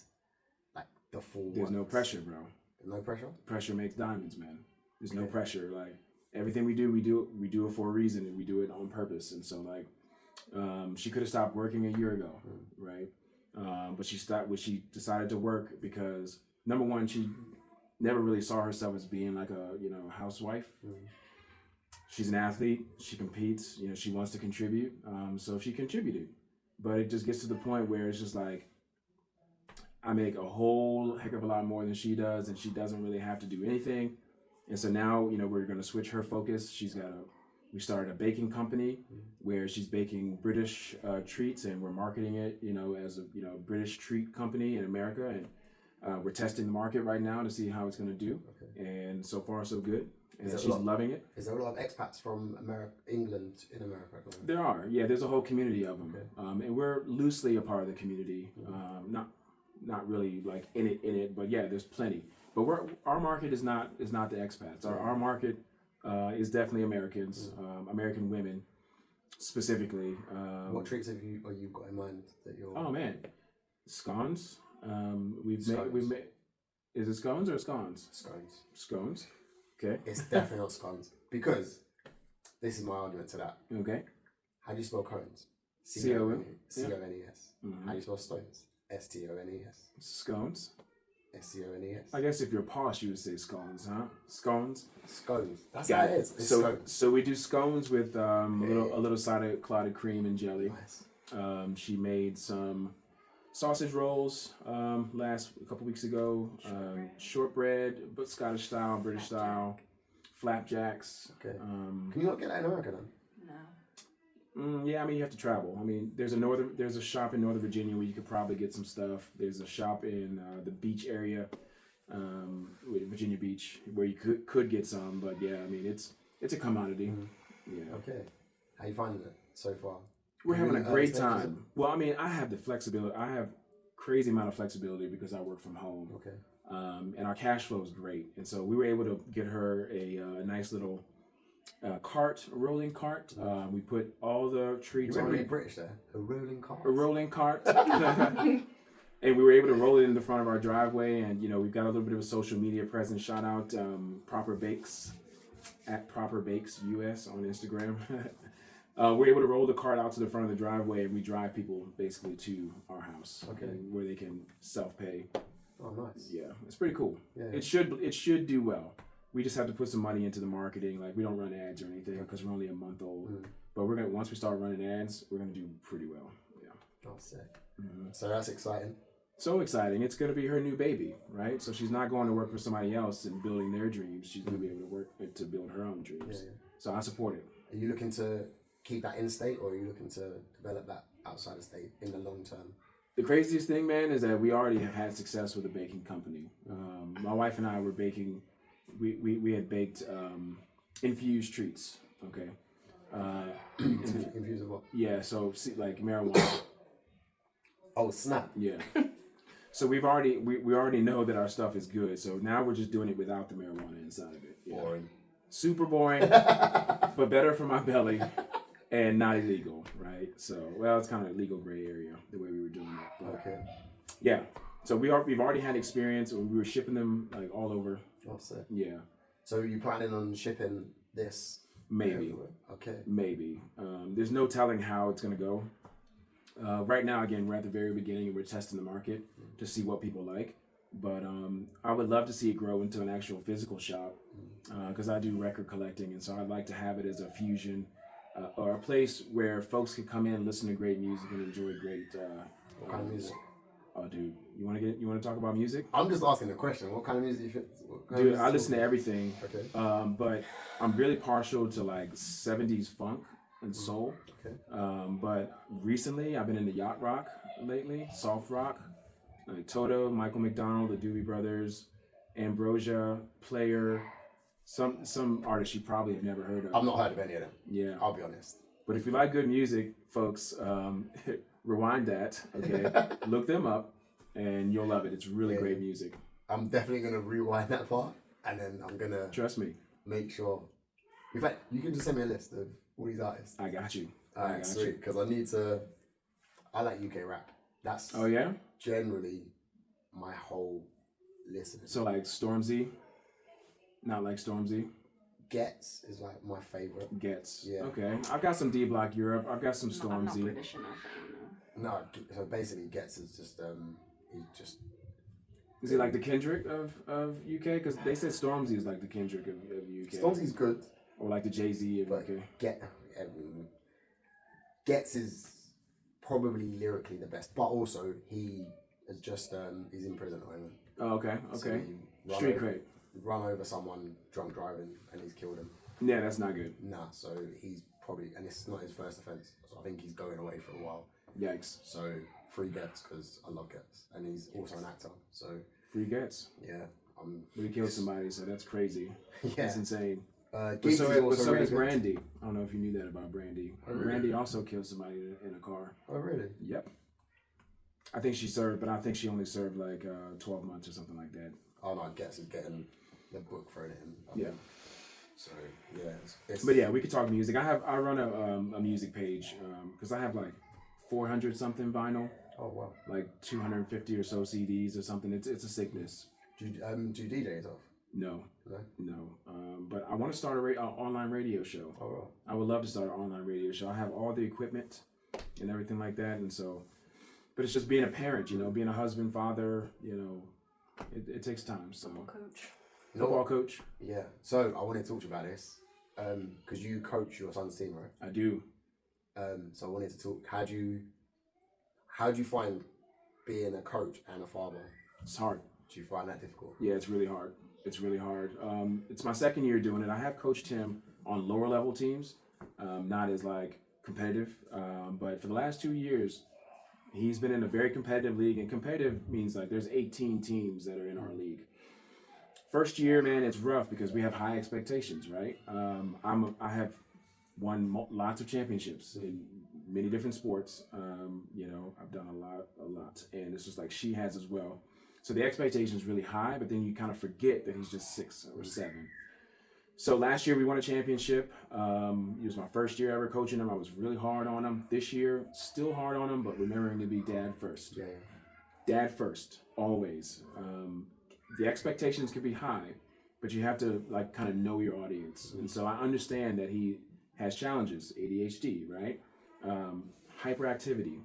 S2: like the full?
S3: There's no pressure, bro.
S2: No pressure.
S3: Pressure makes diamonds, man. There's no pressure. Like everything we do it for a reason, and we do it on purpose. And so, like, she could have stopped working a year ago, right? But she stopped when she decided to work because number one, she never really saw herself as being like a housewife. She's an athlete. She competes. She wants to contribute. So she contributed, but it just gets to the point where it's just like I make a whole heck of a lot more than she does, and she doesn't really have to do anything. And so now we're going to switch her focus. We started a baking company where she's baking British treats, and we're marketing it, as a British treat company in America, and we're testing the market right now to see how it's going to do. And so far so good. And she's loving it.
S2: Is there a lot of expats from England in America?
S3: There are, yeah. There's a whole community of them, and we're loosely a part of the community. Not really like in it, but yeah, there's plenty. But our market is not the expats. Our market is definitely Americans, American women specifically.
S2: What treats have you got in mind that you're?
S3: Oh man, scones. We've made. Is it scones or scones? Scones. Okay.
S2: It's definitely not scones because this is my argument to that.
S3: Okay.
S2: How do you spell cones?
S3: C-O-N-E-S.
S2: How do you spell stones? S-T-O-N-E-S.
S3: Scones.
S2: S-C-O-N-E-S.
S3: I guess if you're posh, you would say scones, huh? Scones.
S2: That's how it is. It's scones.
S3: So we do scones with a little side of clotted cream and jelly.
S2: Nice.
S3: She made some sausage rolls a couple weeks ago. Shortbread, but Scottish style, British style. Flapjacks.
S2: Okay. Can you not get that in America then?
S3: Yeah, I mean you have to travel. I mean there's a shop in Northern Virginia where you could probably get some stuff. There's a shop in the beach area, Virginia Beach, where you could get some. But yeah, I mean it's a commodity. Yeah.
S2: Okay. How you finding it so far?
S3: We're having a great time. Well, I mean I have the flexibility. I have crazy amount of flexibility because I work from home.
S2: Okay.
S3: And our cash flow is great, and so we were able to get her a nice little. A rolling cart. We put all the treats on it.
S2: Really British there. A rolling cart.
S3: A rolling cart. And we were able to roll it in the front of our driveway, and we've got a little bit of a social media presence. Shout out Proper Bakes at Proper Bakes US on Instagram. We're able to roll the cart out to the front of the driveway, and we drive people basically to our house, where they can self-pay.
S2: Oh, nice.
S3: Yeah, it's pretty cool.
S2: Yeah.
S3: It should do well. We just have to put some money into the marketing. Like we don't run ads or anything because we're only a month old. But once we start running ads, we're gonna do pretty well. Yeah.
S2: Oh, sick. So that's exciting.
S3: So exciting! It's gonna be her new baby, right? So she's not going to work for somebody else and building their dreams. She's gonna be able to work to build her own dreams.
S2: Yeah.
S3: So I support it.
S2: Are you looking to keep that in state, or are you looking to develop that outside of state in the long term?
S3: The craziest thing, man, is that we already have had success with a baking company. My wife and I were baking. We had baked infused treats. Okay.
S2: Infused with what?
S3: Yeah. So like marijuana.
S2: Oh snap!
S3: Yeah. So we already know that our stuff is good. So now we're just doing it without the marijuana inside of it. Yeah.
S2: Boring.
S3: Super boring, but better for my belly, and not illegal, right? So it's kind of legal gray area the way we were doing it. But,
S2: okay.
S3: Yeah. So we've already had experience. We were shipping them like all over.
S2: Oh, sick.
S3: Yeah.
S2: So are you planning on shipping this?
S3: Maybe.
S2: Everywhere? Okay.
S3: Maybe. There's no telling how it's gonna go. Right now, again, we're at the very beginning and we're testing the market to see what people like. But I would love to see it grow into an actual physical shop because I do record collecting, and so I'd like to have it as a fusion or a place where folks can come in, listen to great music, and enjoy great.
S2: What kind of music?
S3: Oh, dude, you want to talk about music?
S2: I'm just asking the question. What kind of music you think?
S3: Dude, I listen to everything.
S2: Okay.
S3: But I'm really partial to like 70s funk and soul.
S2: Okay.
S3: But recently, I've been into yacht rock lately, soft rock, like Toto, Michael McDonald, the Doobie Brothers, Ambrosia, Player, Some artists you probably have never heard of.
S2: I've not heard of any of them.
S3: Yeah.
S2: I'll be honest.
S3: But if you like good music, folks, rewind that, okay? Look them up, and you'll love it. It's really great music.
S2: I'm definitely going to rewind that part, and then I'm going to...
S3: Trust me.
S2: Make sure... In fact, you can just send me a list of all these artists.
S3: I got you.
S2: Alright, sweet. Because I need to... I like UK rap. That's generally my whole listening.
S3: So like Stormzy? Not like Stormzy?
S2: Gets is like my favorite.
S3: Gets.
S2: Yeah.
S3: Okay. I've got some D Block Europe. I've got some
S6: No, I'm not
S3: Stormzy.
S6: British enough. I don't know.
S2: No, so basically Gets is just he's just...
S3: Is he like the Kendrick of UK? Because they said Stormzy is like the Kendrick of UK.
S2: Stormzy's good.
S3: Or like the Jay-Z of
S2: But
S3: UK.
S2: Gets is probably lyrically the best, but also he is just he's in prison at the moment.
S3: Oh, okay.
S2: So
S3: Okay.
S2: he
S3: Street cred.
S2: run over someone drunk driving and he's killed him.
S3: Yeah, that's not good.
S2: Nah, so he's probably, and it's not his first offense. So I think he's going away for a while.
S3: Yikes.
S2: So free Gets because I love Gets, and he's also an actor. So
S3: Free Gets.
S2: yeah,
S3: But he killed somebody, so that's crazy.
S2: Yeah.
S3: That's insane.
S2: Giggs
S3: But
S2: is
S3: so
S2: also really
S3: is
S2: good.
S3: Brandy. I don't know if you knew that about Brandy.
S2: Oh, really?
S3: Brandy also killed somebody in a car.
S2: Oh really?
S3: Yep. I think she served, but I think she only served like 12 months or something like that.
S2: Oh no, Gets is getting the book thrown at him.
S3: Yeah.
S2: So yeah, it's
S3: But yeah, we could talk music. I run a music page because I have like 400 something vinyl,
S2: Oh wow.
S3: like 250 or so CDs or something. It's a sickness.
S2: Do you DJs off?
S3: No,
S2: No.
S3: but I want to start a online radio show.
S2: Oh wow.
S3: I would love to start an online radio show. I have all the equipment and everything like that, and so, but it's just being a parent, being a husband, father, it takes time. So
S6: Coach.
S3: football coach,
S2: Yeah. So I wanted to talk to you about this because you coach your son's team, right?
S3: I do.
S2: So I wanted to talk. How do you find being a coach and a father?
S3: It's hard.
S2: Do you find that difficult?
S3: Yeah, it's really hard. It's really hard. It's my second year doing it. I have coached him on lower level teams, not as like competitive, but for the last 2 years, he's been in a very competitive league, and competitive means like there's 18 teams that are in our league. First year, man, it's rough because we have high expectations, right? I have won lots of championships in many different sports. I've done a lot, and it's just like she has as well. So the expectation is really high, but then you kind of forget that he's just 6 or 7. So last year we won a championship. It was my first year ever coaching him. I was really hard on him. This year, still hard on him, but remembering to be dad first.
S2: Yeah.
S3: Dad first, always. The expectations can be high, but you have to like kind of know your audience. And so I understand that he has challenges, ADHD, right? Hyperactivity.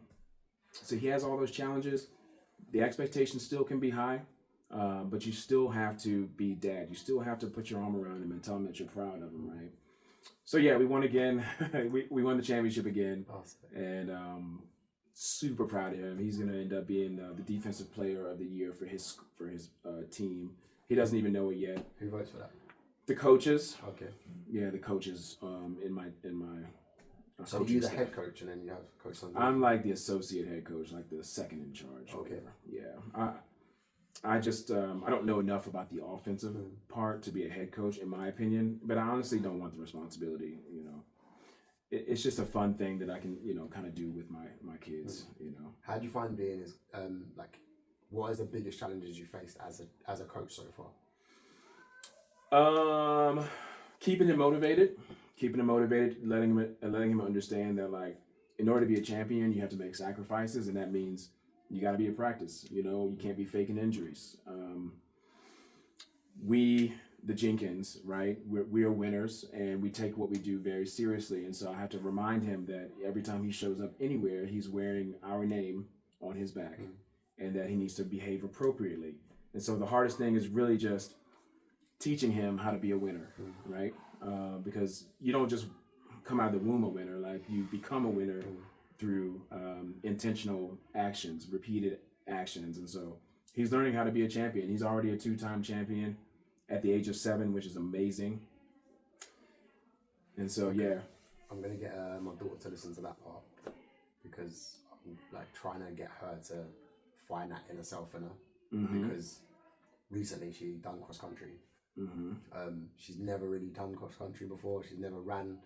S3: So he has all those challenges. The expectations still can be high, but you still have to be dad. You still have to put your arm around him and tell him that you're proud of him, right? So yeah, we won again. we won the championship again,
S2: Awesome.
S3: and super proud of him. He's gonna end up being the defensive player of the year for his team. He doesn't even know it yet.
S2: Who votes for that?
S3: The coaches,
S2: Okay.
S3: yeah, the coaches in my.
S2: So
S3: coaching
S2: you're the
S3: staff.
S2: head coach, and then you have Coach Sunday.
S3: I'm like the associate head coach, like the second in charge. or
S2: Okay.
S3: whatever. Yeah. I just I don't know enough about the offensive part to be a head coach, in my opinion. But I honestly don't want the responsibility. It's just a fun thing that I can kind of do with my kids.
S2: How do you find being as what is the biggest challenges you faced as a coach so far?
S3: Keeping him motivated, letting him understand that like in order to be a champion, you have to make sacrifices, and that means you got to be at practice. You can't be faking injuries. We, the Jenkins, right? We are winners, and we take what we do very seriously. And so I have to remind him that every time he shows up anywhere, he's wearing our name on his back, and that he needs to behave appropriately. And so the hardest thing is really just teaching him how to be a winner, right? Because you don't just come out of the womb a winner. Like you become a winner through intentional actions, repeated actions. And so he's learning how to be a champion. He's already a 2-time champion at the age of 7, which is amazing. And so, yeah.
S2: I'm gonna get my daughter to listen to that part because I'm like trying to get her to find that inner self in her because recently she done cross country She's never really done cross country before. She's never ran.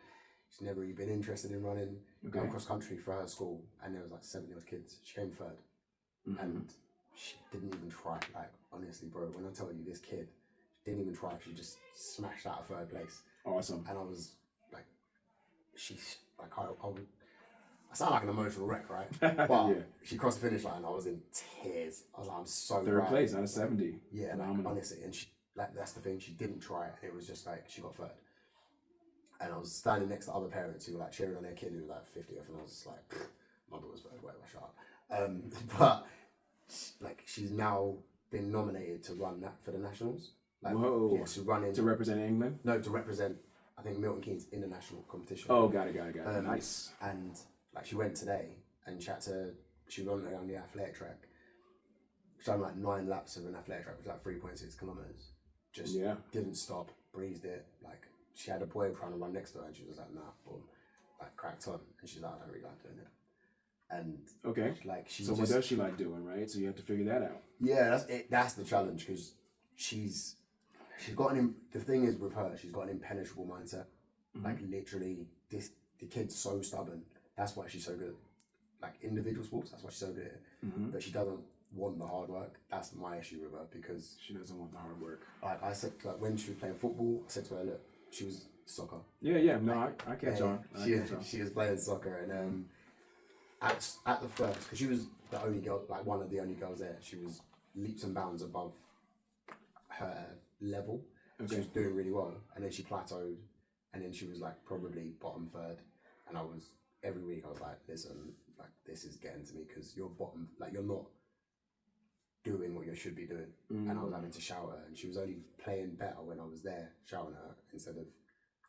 S2: She's never really been interested in running. Ran cross country for her school, and there was like 70 odd kids. She came third, and she didn't even try. Like, honestly, bro, when I tell you this kid, she didn't even try. She just smashed out of third place.
S3: Awesome.
S2: And I was like, she's like, I sound like an emotional wreck, right? But she crossed the finish line. I was in tears. I was like, I'm so
S3: third place out of 70.
S2: Yeah, like, honestly, and she, like, that's the thing. She didn't try it. It was just like she got third. And I was standing next to other parents who were like cheering on their kid who was like 50th, and I was just like, my daughter's third, whatever, shut up. But like, she's now been nominated to run that for the nationals. Like,
S3: whoa!
S2: Yeah, she's running
S3: to represent England.
S2: No, to represent, I think, Milton Keynes international competition.
S3: Oh, got it. Nice.
S2: And like, she went today and she ran on the athletic track. She done like 9 laps of an athletic track, which was like 3.6 kilometers. Just didn't stop, breezed it. Like, she had a boy trying to run next to her, and she was like, nah, boom, like, cracked on. And she's like, I don't really like doing it. And like,
S3: so what does she like doing, right? So you have to figure that out.
S2: Yeah, that's it. That's the challenge, because she's got the thing is with her, she's got an impenetrable mindset. Like, literally, the kid's so stubborn. That's why she's so good at, like, individual sports. That's why she's so good at it. But she doesn't want the hard work. That's my issue with her, because
S3: she doesn't want the hard work.
S2: Like I said, like, when she was playing football, I said to her, look, she was soccer.
S3: Yeah. No, I catch on.
S2: She was playing soccer, and at the first, because she was the only girl, like one of the only girls there. She was leaps and bounds above her level. She was doing really well, and then she plateaued, and then she was like probably bottom third. And every week I was like, listen, like, this is getting to me, because you're bottom, like, you're not doing what you should be doing. And I was having to shout her, and she was only playing better when I was there shouting her, instead of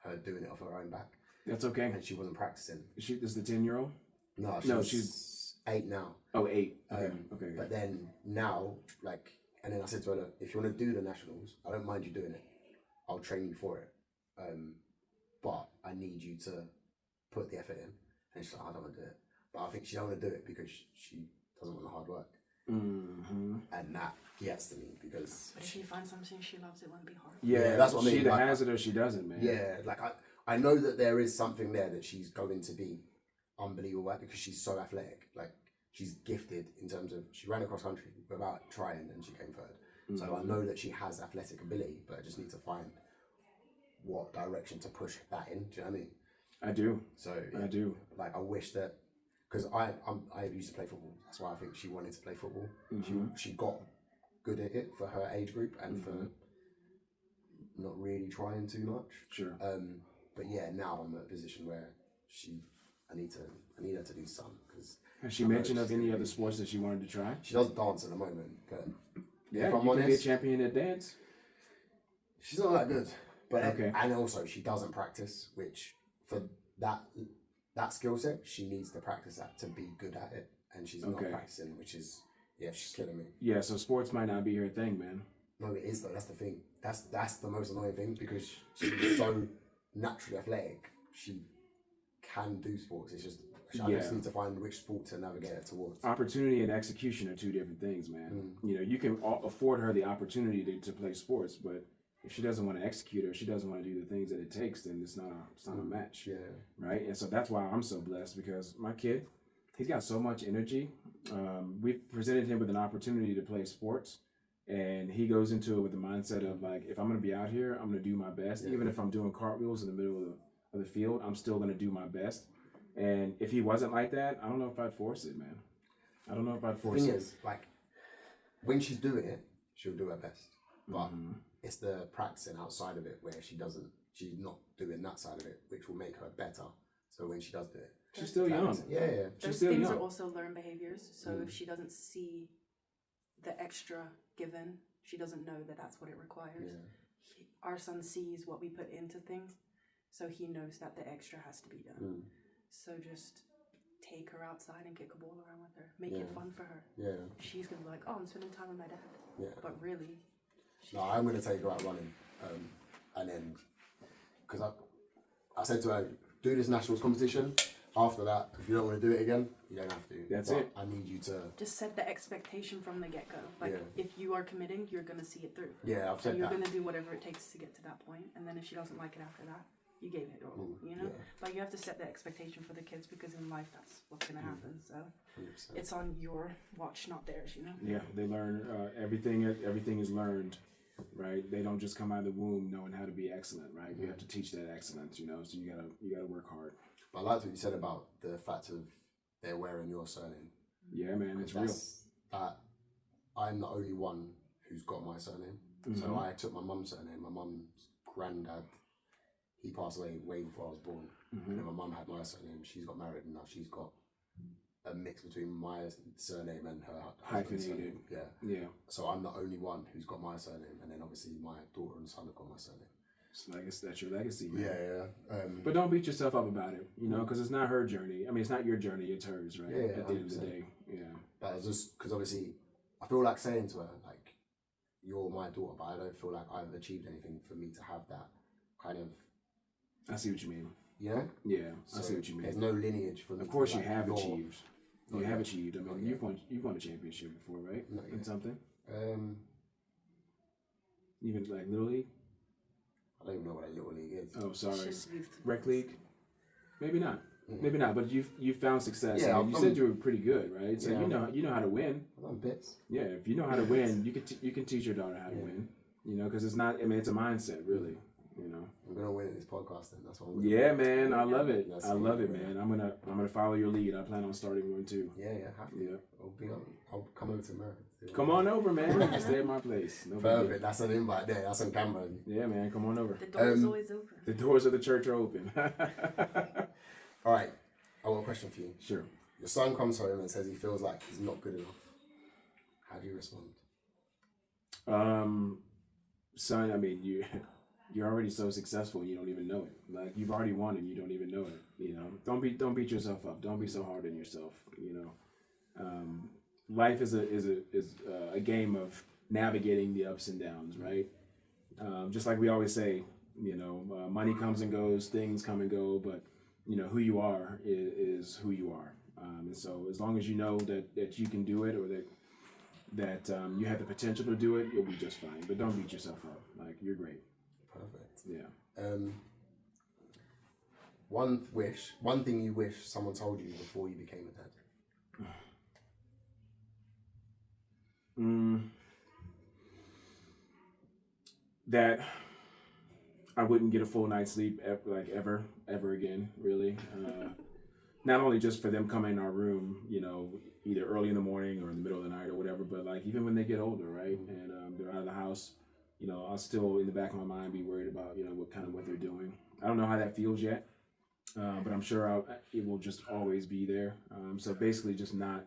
S2: her doing it off her own back.
S3: That's okay.
S2: And she wasn't practicing.
S3: Is the 10-year-old?
S2: No, she's 8 now.
S3: Oh, 8. Okay.
S2: But then now, like, and then I said to her, look, if you want to do the nationals, I don't mind you doing it. I'll train you for it. But I need you to put the effort in. And she's like, I don't want to do it. But I think she don't want to do it because she doesn't want the hard work. And that gets to me, because...
S6: But if she finds something she loves, it won't be hard.
S3: Yeah,
S2: that's what I mean.
S3: She either
S2: like,
S3: has it or she doesn't, man.
S2: Yeah, like, I know that there is something there that she's going to be unbelievable at, because she's so athletic. Like, she's gifted in terms of... She ran across country without trying, and she came third. So I know that she has athletic ability, but I just need to find what direction to push that in. Do you know what I mean?
S3: I do.
S2: So
S3: I do.
S2: Like, I wish that, because I used to play football. That's why I think she wanted to play football. She got good at it for her age group, and for not really trying too much.
S3: Sure.
S2: But yeah, now I'm at a position where I need her to do some. Because
S3: has she mentioned of any other sports that she wanted to try?
S2: She does dance at the moment, but
S3: yeah,
S2: if I'm
S3: you
S2: honest,
S3: can be a champion at dance.
S2: She's not that good. But and also she doesn't practice, which for that skill set, she needs to practice that to be good at it, and she's not practicing, which is she's killing me.
S3: Yeah, so sports might not be her thing, man.
S2: No, it is though. That's the thing. That's the most annoying thing, because she's so naturally athletic. She can do sports. It's just I just need to find which sport to navigate it towards.
S3: Opportunity and execution are 2 different things, man. You know, you can afford her the opportunity to play sports, but if she doesn't want to execute, or if she doesn't want to do the things that it takes, then it's not a match.
S2: Yeah.
S3: Right? And so that's why I'm so blessed, because my kid, he's got so much energy. We've presented him with an opportunity to play sports, and he goes into it with the mindset of, like, if I'm going to be out here, I'm going to do my best. Even if I'm doing cartwheels in the middle of the field, I'm still going to do my best. And if he wasn't like that, I don't know if I'd force it, man. I don't know if I'd force it.
S2: The thing is, like, when she's doing it, she'll do her best. But it's the practicing outside of it where she's not doing that side of it, which will make her better. So when she does do it,
S3: she's still young.
S2: Yeah.
S6: Those things are also learned behaviors. So if she doesn't see the extra given, she doesn't know that that's what it requires. Our son sees what we put into things, so he knows that the extra has to be done. So just take her outside and kick a ball around with her. Make it fun for her.
S2: Yeah.
S6: She's going to be like, oh, I'm spending time with my dad.
S2: Yeah.
S6: But really...
S2: No, I'm going to take her out running. And then... Because I said to her, do this nationals competition, After that, if you don't want to do it again, you don't have to.
S3: That's
S2: But
S3: it.
S2: I need you to.
S6: Just set the expectation from the get go. Like
S2: Yeah.
S6: if you are committing, you're gonna see it through.
S2: Yeah, I've
S6: So
S2: said
S6: you're
S2: that.
S6: gonna do whatever it takes to get to that point, and then if she doesn't like it after that, you gave it all. You know,
S2: yeah.
S6: but you have to set the expectation for the kids because in life that's what's gonna happen. So
S2: 100%.
S6: it's on your watch, not theirs. You know.
S3: Yeah, they learn everything. Everything is learned, right? They don't just come out of the womb knowing how to be excellent, right? You have to teach that excellence, you know. So you gotta work hard.
S2: I liked what you said about the fact of they're wearing your surname.
S3: Yeah, man, it's real.
S2: That I'm the only one who's got my surname. So I took my mum's surname. My mum's granddad, he passed away way before I was born. And then my mum had my surname. She's got married and now she's got a mix between my surname and her husband's
S3: Hyphenated.
S2: surname. Yeah.
S3: Yeah,
S2: So I'm the only one who's got my surname, and then obviously my daughter and son have got my surname.
S3: that's your legacy, man.
S2: Yeah.
S3: But don't beat yourself up about it, you know, because it's not her journey. I mean, it's not your journey; it's hers, right?
S2: Yeah,
S3: At the end of the
S2: 100%.
S3: day, yeah.
S2: But it's just because obviously I feel like saying to her, like, you're my daughter, but I don't feel like I've achieved anything for me to have that kind of,
S3: I see what you mean.
S2: yeah?
S3: Yeah, I
S2: So
S3: see what you mean.
S2: There's no lineage for me.
S3: Of course,
S2: to
S3: you
S2: be
S3: have
S2: like,
S3: achieved. You
S2: Not
S3: have
S2: yet.
S3: achieved. I mean,
S2: Not
S3: you've won a championship before, right?
S2: Not
S3: In
S2: yet.
S3: something,
S2: I
S3: even like Little League.
S2: don't even know what a little league is.
S3: Oh, sorry,
S6: It's just youth.
S3: rec league. Maybe not. Maybe not. But you found success.
S2: Yeah,
S3: I mean, you said you were pretty good, right? So
S2: Yeah.
S3: you know how to win.
S2: I've done bits.
S3: Yeah, if you know how to win, you can teach your daughter how to win. You know, because it's not. I mean, it's a mindset, really. You know.
S2: I'm gonna win at this podcast, then. That's what I'm gonna
S3: Yeah, man, I love it.
S2: That's
S3: I love
S2: it,
S3: it, man. I'm gonna follow your lead. I plan on starting one too.
S2: Yeah, have to.
S3: Yeah.
S2: I'll come over to America.
S3: Come on over, man. Stay at my place. No big deal.
S2: Perfect. That's an invite there. That's on camera.
S3: Yeah, man. Come on over.
S6: The door is always open.
S3: The doors of the church are open.
S2: All right. I got a question for you.
S3: Sure.
S2: Your son comes home and says he feels like he's not good enough. How do you respond?
S3: Son, I mean, you're already so successful, you don't even know it. Like you've already won and you don't even know it. You know, don't beat yourself up. Don't be so hard on yourself. You know, life is a game of navigating the ups and downs, right? Just like we always say, you know, money comes and goes, things come and go, but you know who you are is who you are. And so as long as you know that you can do it or that you have the potential to do it, you'll be just fine. But don't beat yourself up. Like you're great.
S2: Perfect.
S3: Yeah.
S2: One thing you wish someone told you before you became a dad.
S3: That I wouldn't get a full night's sleep ever again, really. Not only just for them coming in our room, you know, either early in the morning or in the middle of the night or whatever, but like even when they get older, right, and they're out of the house, you know, I'll still in the back of my mind be worried about, you know, what they're doing. I don't know how that feels yet, but I'm sure it will just always be there. So basically, just not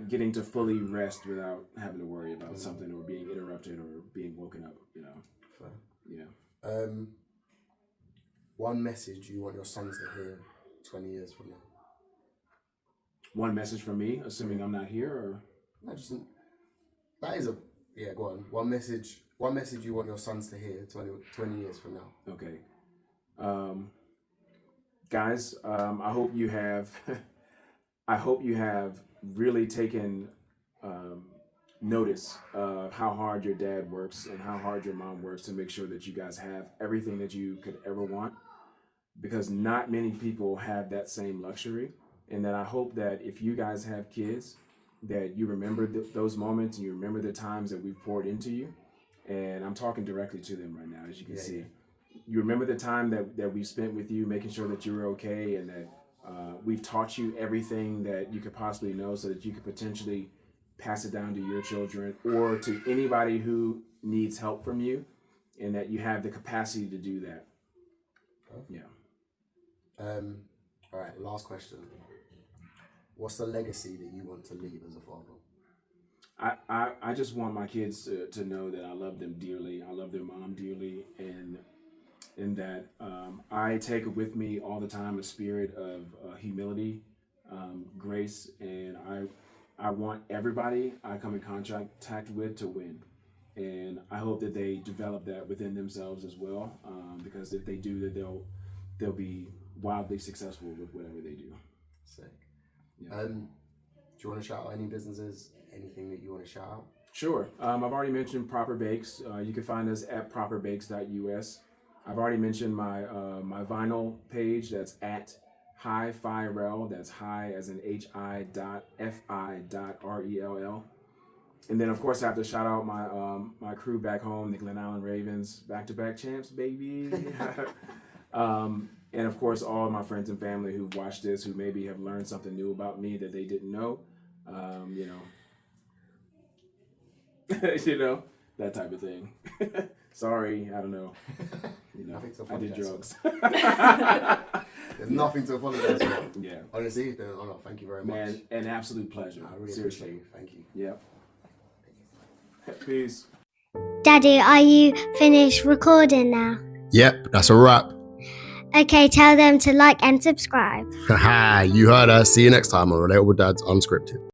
S3: getting to fully rest without having to worry about something or being interrupted or being woken up, you know.
S2: Fair.
S3: Yeah.
S2: One message you want your sons to hear 20 years from now.
S3: One message from me, assuming I'm not here, or
S2: No, just that is go on. One message you want your sons to hear 20 years from now.
S3: okay. Guys, I hope you have really taken notice of how hard your dad works and how hard your mom works to make sure that you guys have everything that you could ever want, because not many people have that same luxury. And that I hope that if you guys have kids, that you remember those moments and you remember the times that we've poured into you. And I'm talking directly to them right now, as you can see. You remember the time that we spent with you, making sure that you were okay, and that we've taught you everything that you could possibly know so that you could potentially pass it down to your children or to anybody who needs help from you, and that you have the capacity to do that.
S2: Perfect.
S3: Yeah.
S2: All right, last question. What's the legacy that you want to leave as a father?
S3: I just want my kids to know that I love them dearly. I love their mom dearly, and that I take with me all the time a spirit of humility, grace, and I want everybody I come in contact with to win. And I hope that they develop that within themselves as well, because if they do, that they'll be wildly successful with whatever they do.
S2: Sick.
S3: Yeah.
S2: Do you want to shout out any businesses? Anything that you want to shout out?
S3: Sure. I've already mentioned Proper Bakes. You can find us at properbakes.us. I've already mentioned my my vinyl page. That's at Hi-Fi-Rel. That's high as in HI.FI.RELL. And then, of course, I have to shout out my crew back home, the Glen Island Ravens, back-to-back champs, baby. And, of course, all of my friends and family who've watched this, who maybe have learned something new about me that they didn't know. You know, that type of thing. Sorry, I don't know. You know,
S2: Nothing to
S3: I did
S2: apologize
S3: drugs.
S2: There's nothing to apologize for.
S3: Yeah.
S2: Honestly, it's been an honor. Thank you very much.
S3: Man, an absolute pleasure.
S2: I really
S3: Seriously.
S2: appreciate you. Thank you.
S3: Yep. Peace.
S1: Daddy, are you finished recording now?
S4: Yep, that's a wrap.
S1: Okay, tell them to like and subscribe.
S4: Haha, you heard us. See you next time on Relatable Dads Unscripted.